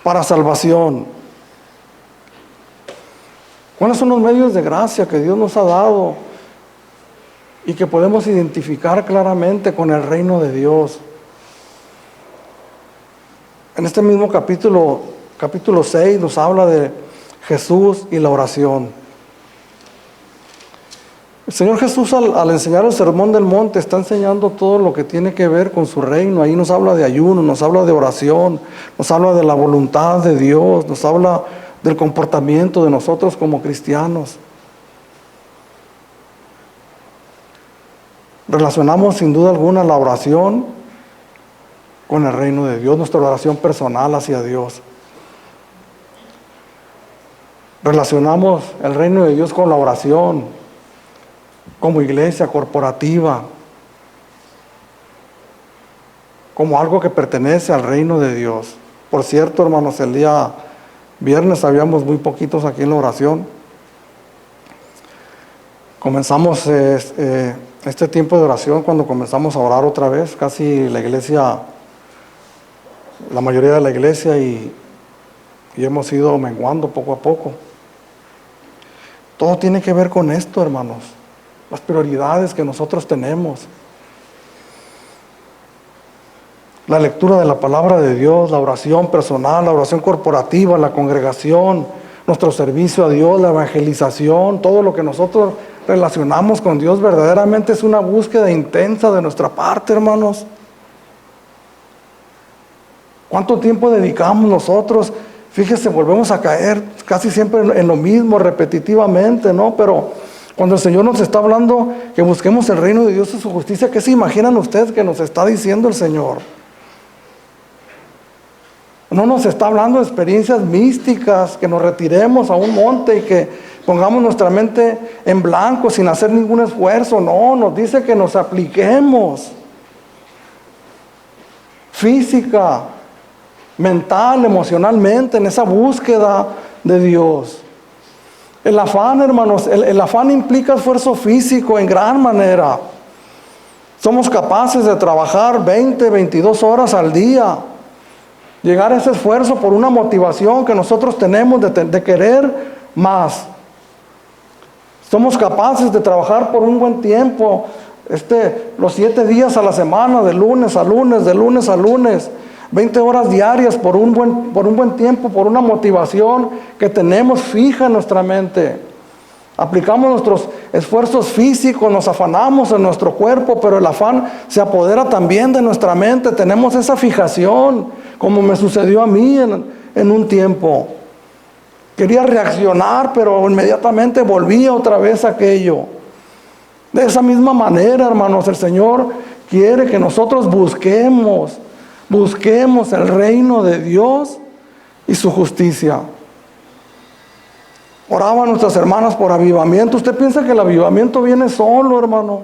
para salvación. ¿Cuáles son los medios de gracia que Dios nos ha dado y que podemos identificar claramente con el reino de Dios? En este mismo capítulo 6, nos habla de Jesús y la oración. El Señor Jesús, al enseñar el Sermón del Monte, está enseñando todo lo que tiene que ver con su reino. Ahí nos habla de ayuno, nos habla de oración, nos habla de la voluntad de Dios, nos habla del comportamiento de nosotros como cristianos. Relacionamos sin duda alguna la oración con el reino de Dios, nuestra oración personal hacia Dios. Relacionamos el reino de Dios con la oración, como iglesia corporativa, como algo que pertenece al reino de Dios. Por cierto, hermanos, el día viernes habíamos muy poquitos aquí en la oración. Comenzamos este tiempo de oración cuando comenzamos a orar otra vez, casi la iglesia, la mayoría de la iglesia, y hemos ido menguando poco a poco. Todo tiene que ver con esto, hermanos, las prioridades que nosotros tenemos. La lectura de la palabra de Dios, la oración personal, la oración corporativa, la congregación, nuestro servicio a Dios, la evangelización, todo lo que nosotros relacionamos con Dios verdaderamente es una búsqueda intensa de nuestra parte, hermanos. ¿Cuánto tiempo dedicamos nosotros? Fíjese, volvemos a caer casi siempre en lo mismo, repetitivamente, ¿no? Pero cuando el Señor nos está hablando que busquemos el reino de Dios y su justicia, ¿qué se imaginan ustedes que nos está diciendo el Señor? No nos está hablando de experiencias místicas, que nos retiremos a un monte y que pongamos nuestra mente en blanco sin hacer ningún esfuerzo. No, nos dice que nos apliquemos física, mental, emocionalmente en esa búsqueda de Dios. El afán, hermanos, el afán implica esfuerzo físico en gran manera. Somos capaces de trabajar 20, 22 horas al día. Llegar a ese esfuerzo por una motivación que nosotros tenemos de querer más. Somos capaces de trabajar por un buen tiempo, los 7 días a la semana, de lunes a lunes, de lunes a lunes, 20 horas diarias por un buen tiempo, por una motivación que tenemos fija en nuestra mente. Aplicamos nuestros esfuerzos físicos, nos afanamos en nuestro cuerpo, pero el afán se apodera también de nuestra mente. Tenemos esa fijación, como me sucedió a mí en un tiempo. Quería reaccionar, pero inmediatamente volvía otra vez a aquello. De esa misma manera, hermanos, el Señor quiere que nosotros busquemos el reino de Dios y su justicia. Oraban nuestras hermanas por avivamiento. ¿Usted piensa que el avivamiento viene solo, hermano?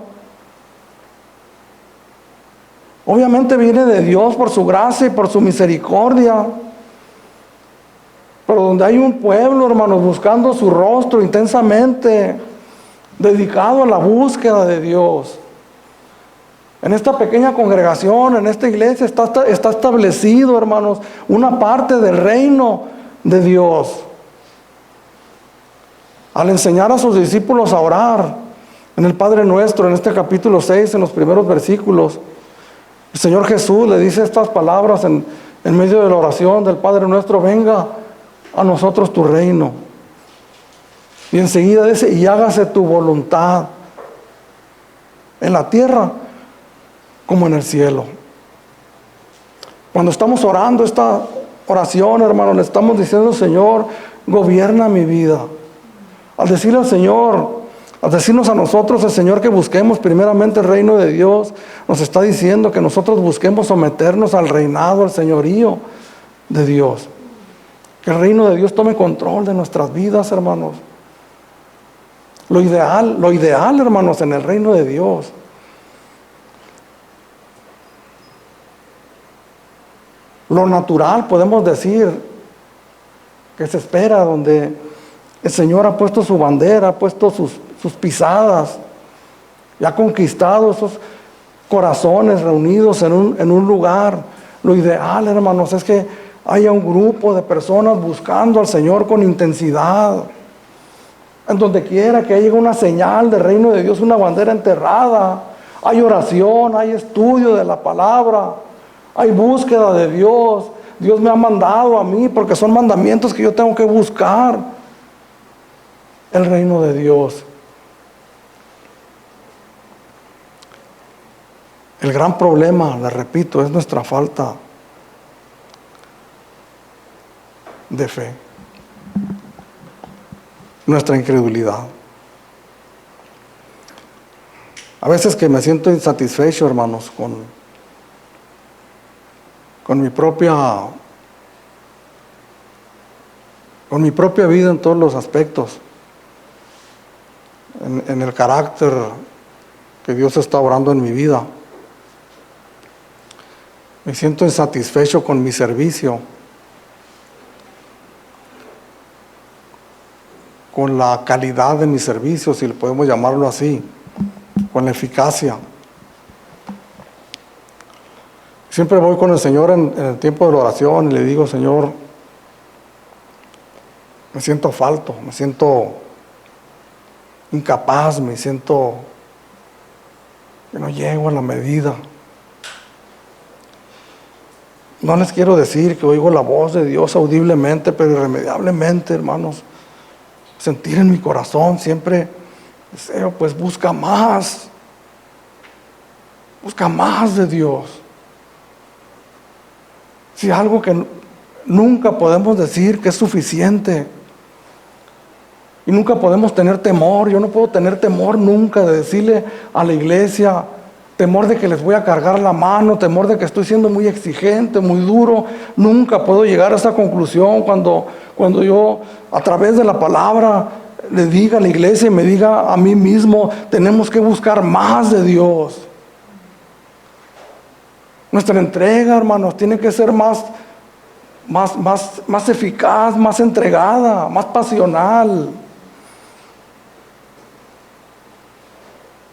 Obviamente viene de Dios por su gracia y por su misericordia. Pero donde hay un pueblo, hermanos, buscando su rostro intensamente, dedicado a la búsqueda de Dios. En esta pequeña congregación, en esta iglesia, está establecido, hermanos, una parte del reino de Dios. Al enseñar a sus discípulos a orar en el Padre Nuestro, en este capítulo 6, en los primeros versículos, el Señor Jesús le dice estas palabras en medio de la oración del Padre Nuestro: venga a nosotros tu reino. Y enseguida dice: y hágase tu voluntad en la tierra como en el cielo. Cuando estamos orando esta oración, hermano, le estamos diciendo: Señor, gobierna mi vida. Al decirle al Señor, al decirnos a nosotros el Señor que busquemos primeramente el reino de Dios, nos está diciendo que nosotros busquemos someternos al reinado, al señorío de Dios. Que el reino de Dios tome control de nuestras vidas, hermanos. Lo ideal, hermanos, en el reino de Dios. Lo natural, podemos decir, que se espera, donde el Señor ha puesto su bandera, ha puesto sus pisadas, y ha conquistado esos corazones reunidos en un lugar. Lo ideal, hermanos, es que haya un grupo de personas buscando al Señor con intensidad. En donde quiera que haya una señal del reino de Dios, una bandera enterrada, hay oración, hay estudio de la palabra, hay búsqueda de Dios. Dios me ha mandado a mí, porque son mandamientos que yo tengo que buscar el reino de Dios. El gran problema, les repito, es nuestra falta de fe, nuestra incredulidad. A veces que me siento insatisfecho, hermanos, con mi propia vida en todos los aspectos, en el carácter que Dios está obrando en mi vida. Me siento insatisfecho con mi servicio, con la calidad de mi servicio, si le podemos llamarlo así, con la eficacia. Siempre voy con el Señor en el tiempo de la oración y le digo: Señor, me siento falto, me siento incapaz, me siento que no llego a la medida. No les quiero decir que oigo la voz de Dios audiblemente, pero irremediablemente, hermanos, sentir en mi corazón siempre deseo, pues busca más de Dios. Si algo que nunca podemos decir que es suficiente, y nunca podemos tener temor, yo no puedo tener temor nunca de decirle a la iglesia, temor de que les voy a cargar la mano, temor de que estoy siendo muy exigente, muy duro. Nunca puedo llegar a esa conclusión cuando yo, a través de la palabra, le diga a la iglesia y me diga a mí mismo: tenemos que buscar más de Dios. Nuestra entrega, hermanos, tiene que ser más eficaz, más entregada, más pasional.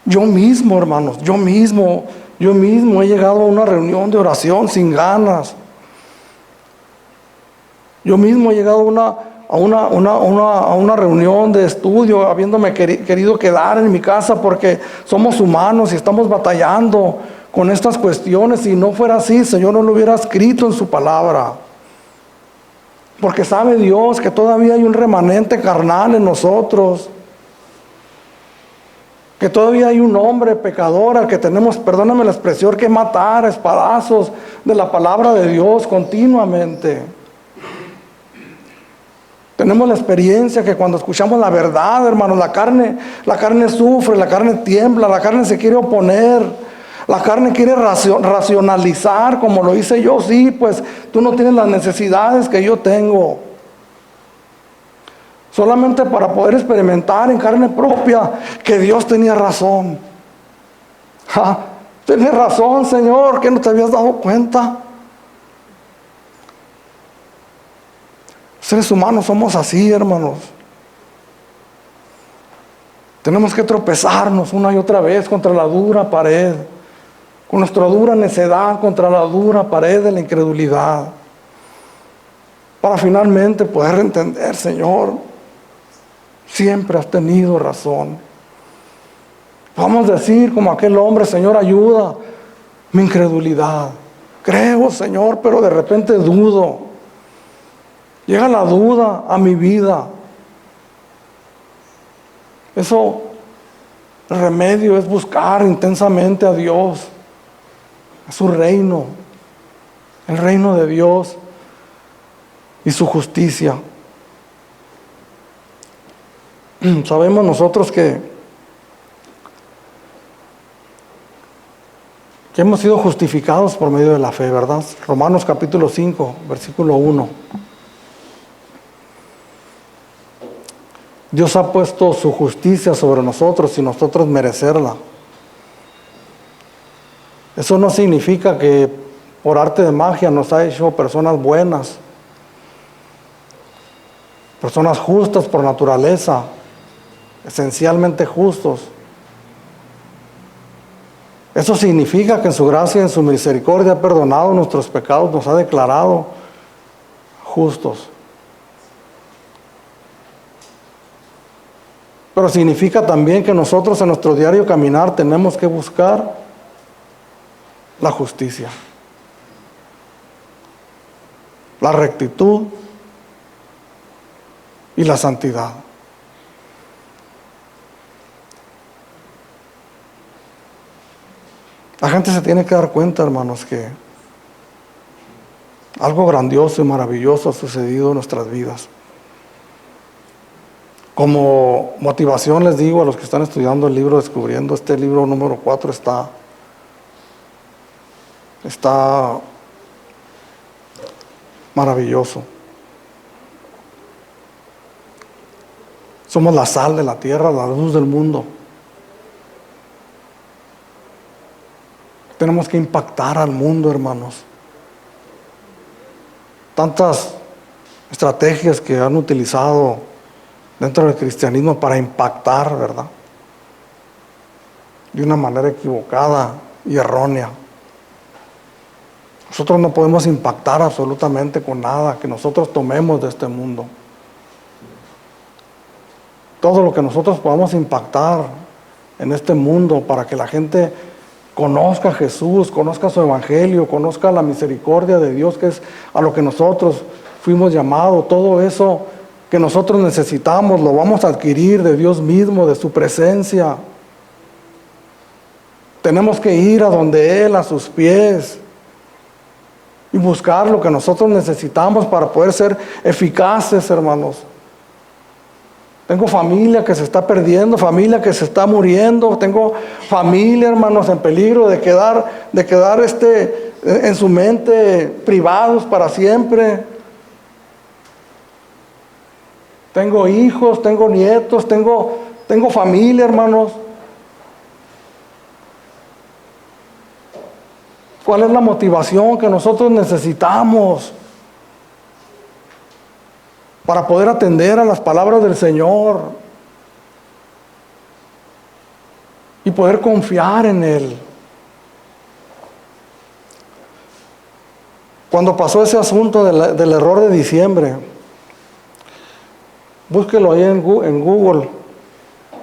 Yo mismo, hermanos, yo mismo he llegado a una reunión de oración sin ganas. Yo mismo he llegado a una reunión de estudio, habiéndome querido quedar en mi casa, porque somos humanos y estamos batallando con estas cuestiones. Si no fuera así, el Señor no lo hubiera escrito en su palabra. Porque sabe Dios que todavía hay un remanente carnal en nosotros, que todavía hay un hombre pecador al que tenemos, perdóname la expresión, que matar a espadazos de la palabra de Dios continuamente. Tenemos la experiencia que cuando escuchamos la verdad, hermanos, la carne sufre, la carne tiembla, la carne se quiere oponer, la carne quiere racionalizar, como lo hice yo. Sí, pues tú no tienes las necesidades que yo tengo. Solamente para poder experimentar en carne propia que Dios tenía razón. Tienes razón, Señor, que no te habías dado cuenta. Seres humanos somos así, hermanos. Tenemos que tropezarnos una y otra vez contra la dura pared, con nuestra dura necedad contra la dura pared de la incredulidad, para finalmente poder entender: Señor, siempre has tenido razón. Vamos a decir como aquel hombre: Señor, ayuda mi incredulidad. Creo, Señor, pero de repente dudo. Llega la duda a mi vida. Eso, el remedio es buscar intensamente a Dios. a su reino, el reino de Dios y su justicia. Sabemos nosotros que hemos sido justificados por medio de la fe, ¿verdad? Romanos capítulo 5, versículo 1. Dios ha puesto su justicia sobre nosotros y nosotros merecerla. Eso no significa que por arte de magia nos ha hecho personas buenas, personas justas por naturaleza, esencialmente justos. Eso significa que en su gracia y en su misericordia ha perdonado nuestros pecados, nos ha declarado justos. Pero significa también que nosotros en nuestro diario caminar tenemos que buscar la justicia, la rectitud y la santidad. La gente se tiene que dar cuenta, hermanos, que algo grandioso y maravilloso ha sucedido en nuestras vidas. Como motivación les digo a los que están estudiando el libro Descubriendo, este libro número 4 está maravilloso. Somos la sal de la tierra, la luz del mundo. Tenemos que impactar al mundo, hermanos. Tantas estrategias que han utilizado dentro del cristianismo para impactar, ¿verdad? De una manera equivocada y errónea. Nosotros no podemos impactar absolutamente con nada que nosotros tomemos de este mundo. Todo lo que nosotros podamos impactar en este mundo para que la gente conozca a Jesús, conozca su evangelio, conozca la misericordia de Dios, que es a lo que nosotros fuimos llamados. Todo eso que nosotros necesitamos lo vamos a adquirir de Dios mismo, de su presencia. Tenemos que ir a donde Él, a sus pies, y buscar lo que nosotros necesitamos para poder ser eficaces, hermanos. Tengo familia que se está perdiendo, familia que se está muriendo, tengo familia, hermanos, en peligro de quedar en su mente privados para siempre. Tengo hijos, tengo nietos, tengo familia, hermanos. ¿Cuál es la motivación que nosotros necesitamos para poder atender a las palabras del Señor y poder confiar en Él? Cuando pasó ese asunto del error de diciembre, búsquelo ahí en Google,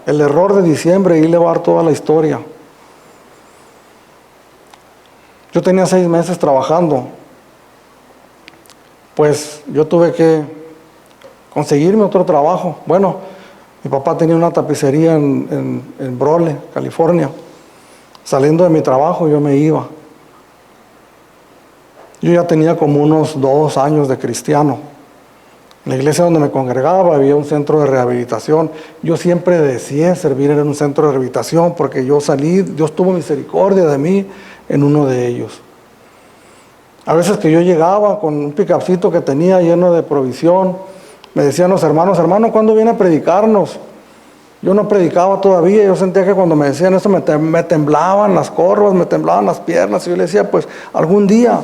el error de diciembre, y le va a dar toda la historia. Yo tenía 6 meses trabajando, pues yo tuve que conseguirme otro trabajo. Bueno, mi papá tenía una tapicería en Brole, California. Saliendo de mi trabajo yo me iba. Yo ya tenía como unos 2 años de cristiano. En la iglesia donde me congregaba había un centro de rehabilitación. Yo siempre deseé servir en un centro de rehabilitación porque yo salí, Dios tuvo misericordia de mí en uno de ellos. A veces que yo llegaba con un picapcito que tenía lleno de provisión, me decían los hermanos, hermano, ¿cuándo viene a predicarnos? Yo no predicaba todavía, yo sentía que cuando me decían eso me temblaban las corvas, me temblaban las piernas, y yo le decía, pues algún día.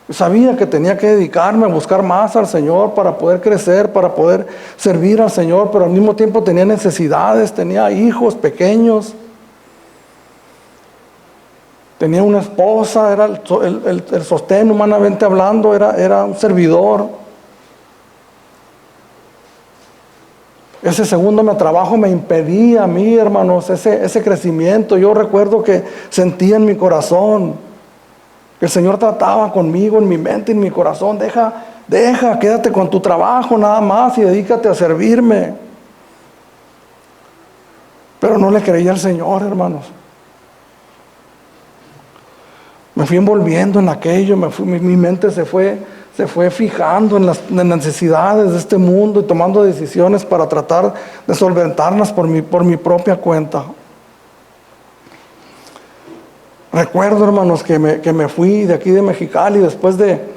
Yo sabía que tenía que dedicarme a buscar más al Señor para poder crecer, para poder servir al Señor, pero al mismo tiempo tenía necesidades, tenía hijos pequeños, tenía una esposa, era el sostén humanamente hablando, era un servidor. Ese segundo trabajo me impedía a mí, hermanos, ese crecimiento. Yo recuerdo que sentía en mi corazón que el Señor trataba conmigo, en mi mente, en mi corazón. Deja, quédate con tu trabajo nada más y dedícate a servirme. Pero no le creía al Señor, hermanos. Me fui envolviendo en aquello, mi mente se fue fijando en las necesidades de este mundo y tomando decisiones para tratar de solventarlas por mi propia cuenta. Recuerdo, hermanos, que me fui de aquí de Mexicali después de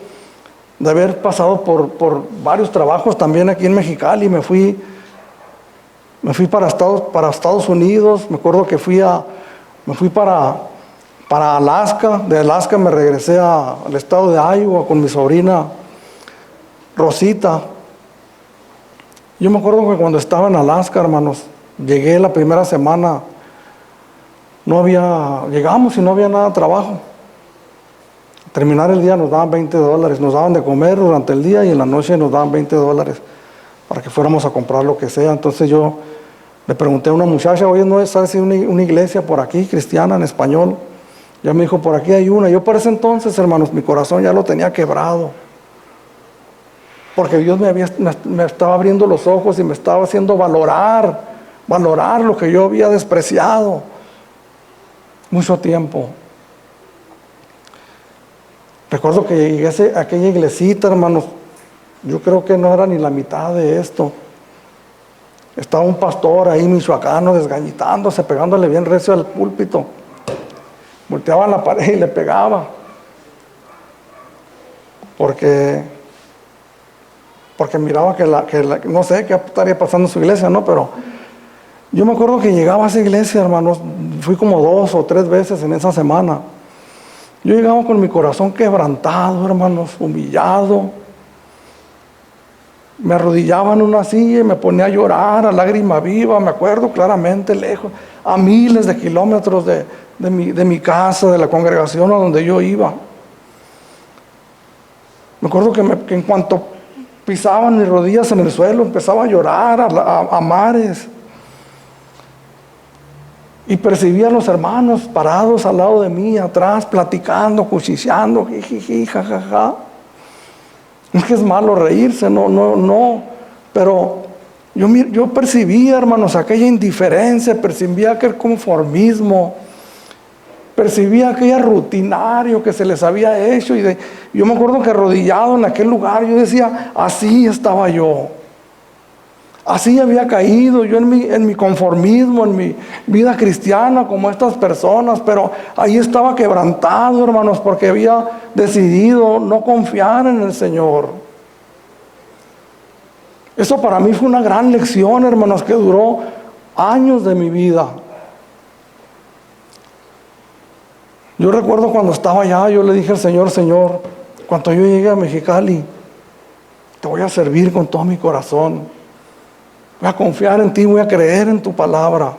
haber pasado por varios trabajos también aquí en Mexicali. Me fui para Estados Unidos. Me acuerdo que me fui para Alaska. De Alaska me regresé al estado de Iowa con mi sobrina Rosita. Yo me acuerdo que cuando estaba en Alaska, hermanos, llegué la primera semana, llegamos y no había nada de trabajo. Al terminar el día nos daban $20, nos daban de comer durante el día y en la noche nos daban $20 para que fuéramos a comprar lo que sea. Entonces yo le pregunté a una muchacha, oye, ¿no sabes si hay una iglesia por aquí, cristiana, en español? Ya me dijo, por aquí hay una. Yo por ese entonces, hermanos, mi corazón ya lo tenía quebrado, porque Dios me estaba abriendo los ojos y me estaba haciendo valorar lo que yo había despreciado mucho tiempo. Recuerdo que llegué a aquella iglesita, hermanos, yo creo que no era ni la mitad de esto. Estaba un pastor ahí michoacano desgañitándose, pegándole bien recio al púlpito. Volteaba a la pared y le pegaba. Porque miraba que no sé qué estaría pasando en su iglesia, ¿no? Pero yo me acuerdo que llegaba a esa iglesia, hermanos, fui como 2 o 3 veces en esa semana. Yo llegaba con mi corazón quebrantado, hermanos, humillado. Me arrodillaba en una silla y me ponía a llorar a lágrima viva, me acuerdo claramente, lejos, a miles de kilómetros de mi casa, de la congregación a donde yo iba. Me acuerdo que en cuanto pisaban mis rodillas en el suelo, empezaba a llorar a mares. Y percibía a los hermanos parados al lado de mí, atrás, platicando, cuchicheando, jijiji, jajaja. Es que es malo reírse, no. Pero yo percibía, hermanos, aquella indiferencia, percibía aquel conformismo, percibía aquel rutinario que se les había hecho. Yo me acuerdo que arrodillado en aquel lugar, yo decía, así estaba yo. Así había caído yo en mi conformismo, en mi vida cristiana como estas personas, pero ahí estaba quebrantado, hermanos, porque había decidido no confiar en el Señor. Eso para mí fue una gran lección, hermanos, que duró años de mi vida. Yo recuerdo cuando estaba allá, yo le dije al Señor, Señor, cuando yo llegue a Mexicali, te voy a servir con todo mi corazón. Voy a confiar en ti, voy a creer en tu palabra.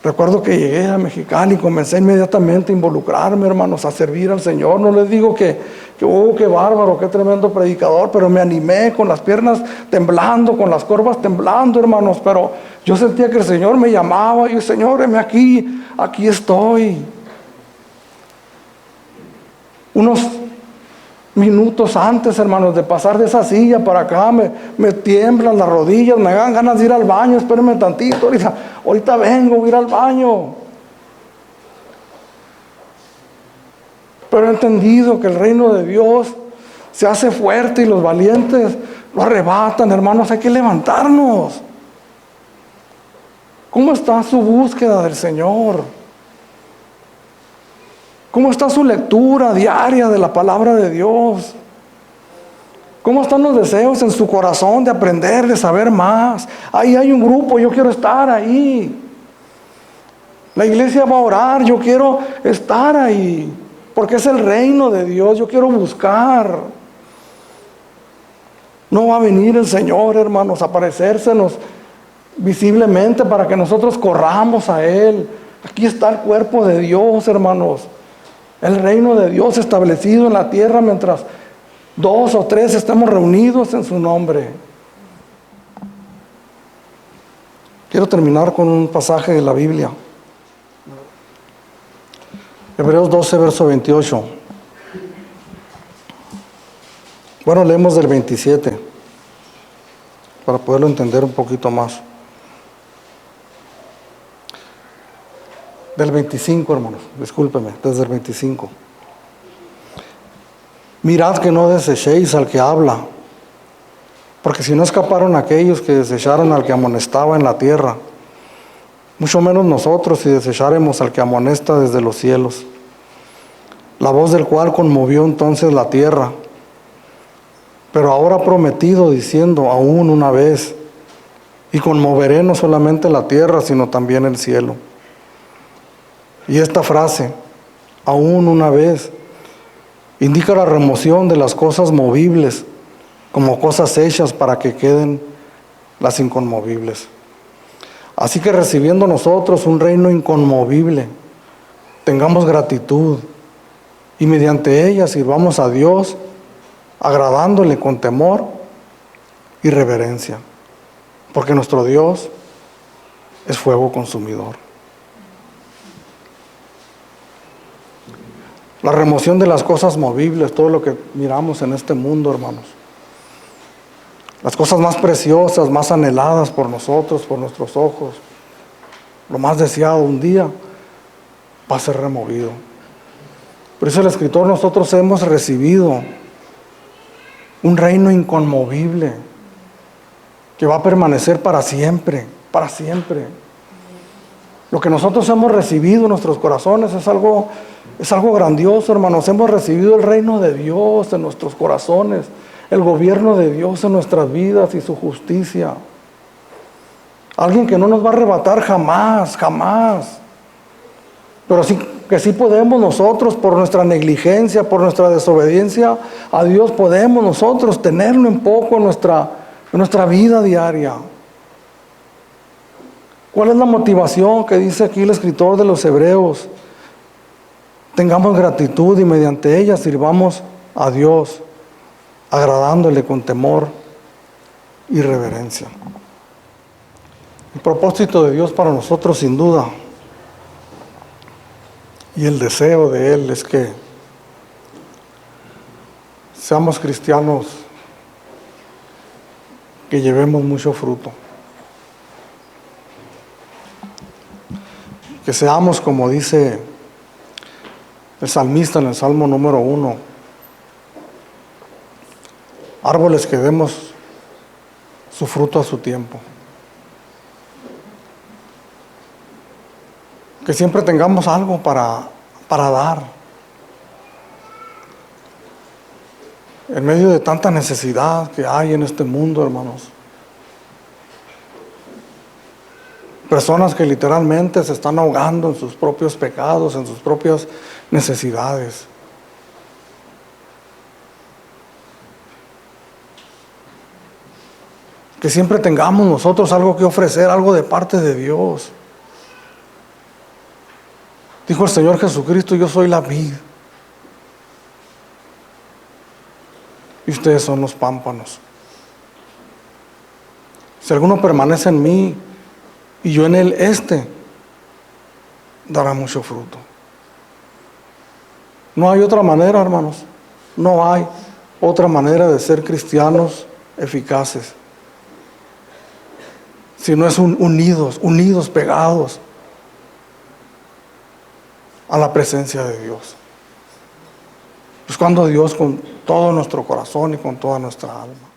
Recuerdo que llegué a Mexicali y comencé inmediatamente a involucrarme, hermanos, a servir al Señor. No les digo qué bárbaro, qué tremendo predicador, pero me animé con las piernas temblando, con las corvas temblando, hermanos. Pero yo sentía que el Señor me llamaba y, Señor, heme aquí estoy. Unos minutos antes, hermanos, de pasar de esa silla para acá, me tiemblan las rodillas, me dan ganas de ir al baño. Espérenme tantito, ahorita vengo, voy a ir al baño. Pero he entendido que el reino de Dios se hace fuerte y los valientes lo arrebatan, hermanos. Hay que levantarnos. ¿Cómo está su búsqueda del Señor? ¿Cómo está su lectura diaria de la palabra de Dios? ¿Cómo están los deseos en su corazón de aprender, de saber más? Ahí hay un grupo, yo quiero estar ahí. La iglesia va a orar, yo quiero estar ahí. Porque es el reino de Dios, yo quiero buscar. No va a venir el Señor, hermanos, a aparecérsenos visiblemente para que nosotros corramos a Él. Aquí está el cuerpo de Dios, hermanos. El reino de Dios establecido en la tierra mientras 2 o 3 estemos reunidos en su nombre. Quiero terminar con un pasaje de la Biblia. Hebreos 12, verso 28. Bueno, leemos del 27 para poderlo entender un poquito más. Del 25, hermanos, discúlpeme, desde el 25. Mirad que no desechéis al que habla, porque si no escaparon aquellos que desecharon al que amonestaba en la tierra, mucho menos nosotros si desecháremos al que amonesta desde los cielos, la voz del cual conmovió entonces la tierra, pero ahora ha prometido diciendo aún una vez, y conmoveré no solamente la tierra, sino también el cielo. Y esta frase, aún una vez, indica la remoción de las cosas movibles como cosas hechas para que queden las inconmovibles. Así que recibiendo nosotros un reino inconmovible, tengamos gratitud y mediante ella sirvamos a Dios, agradándole con temor y reverencia, porque nuestro Dios es fuego consumidor. La remoción de las cosas movibles, todo lo que miramos en este mundo, hermanos. Las cosas más preciosas, más anheladas por nosotros, por nuestros ojos, lo más deseado un día va a ser removido. Por eso el escritor, nosotros hemos recibido un reino inconmovible que va a permanecer para siempre, para siempre. Lo que nosotros hemos recibido en nuestros corazones es algo grandioso, hermanos. Hemos recibido el reino de Dios en nuestros corazones, el gobierno de Dios en nuestras vidas y su justicia. Alguien que no nos va a arrebatar jamás, jamás. Pero sí que sí podemos nosotros, por nuestra negligencia, por nuestra desobediencia a Dios, podemos nosotros tenerlo en poco en nuestra vida diaria. ¿Cuál es la motivación que dice aquí el escritor de los Hebreos? Tengamos gratitud y mediante ella sirvamos a Dios, agradándole con temor y reverencia. El propósito de Dios para nosotros, sin duda, y el deseo de Él es que seamos cristianos que llevemos mucho fruto. Que seamos, como dice el salmista en el Salmo número 1, árboles que demos su fruto a su tiempo. Que siempre tengamos algo para dar. En medio de tanta necesidad que hay en este mundo, hermanos. Personas que literalmente se están ahogando en sus propios pecados, en sus propias necesidades. Que siempre tengamos nosotros algo que ofrecer, algo de parte de Dios. Dijo el Señor Jesucristo, yo soy la vid y ustedes son los pámpanos. Si alguno permanece en mí y yo en él, dará mucho fruto. No hay otra manera, hermanos. No hay otra manera de ser cristianos eficaces. Si no es unidos, pegados a la presencia de Dios. Buscando a Dios con todo nuestro corazón y con toda nuestra alma.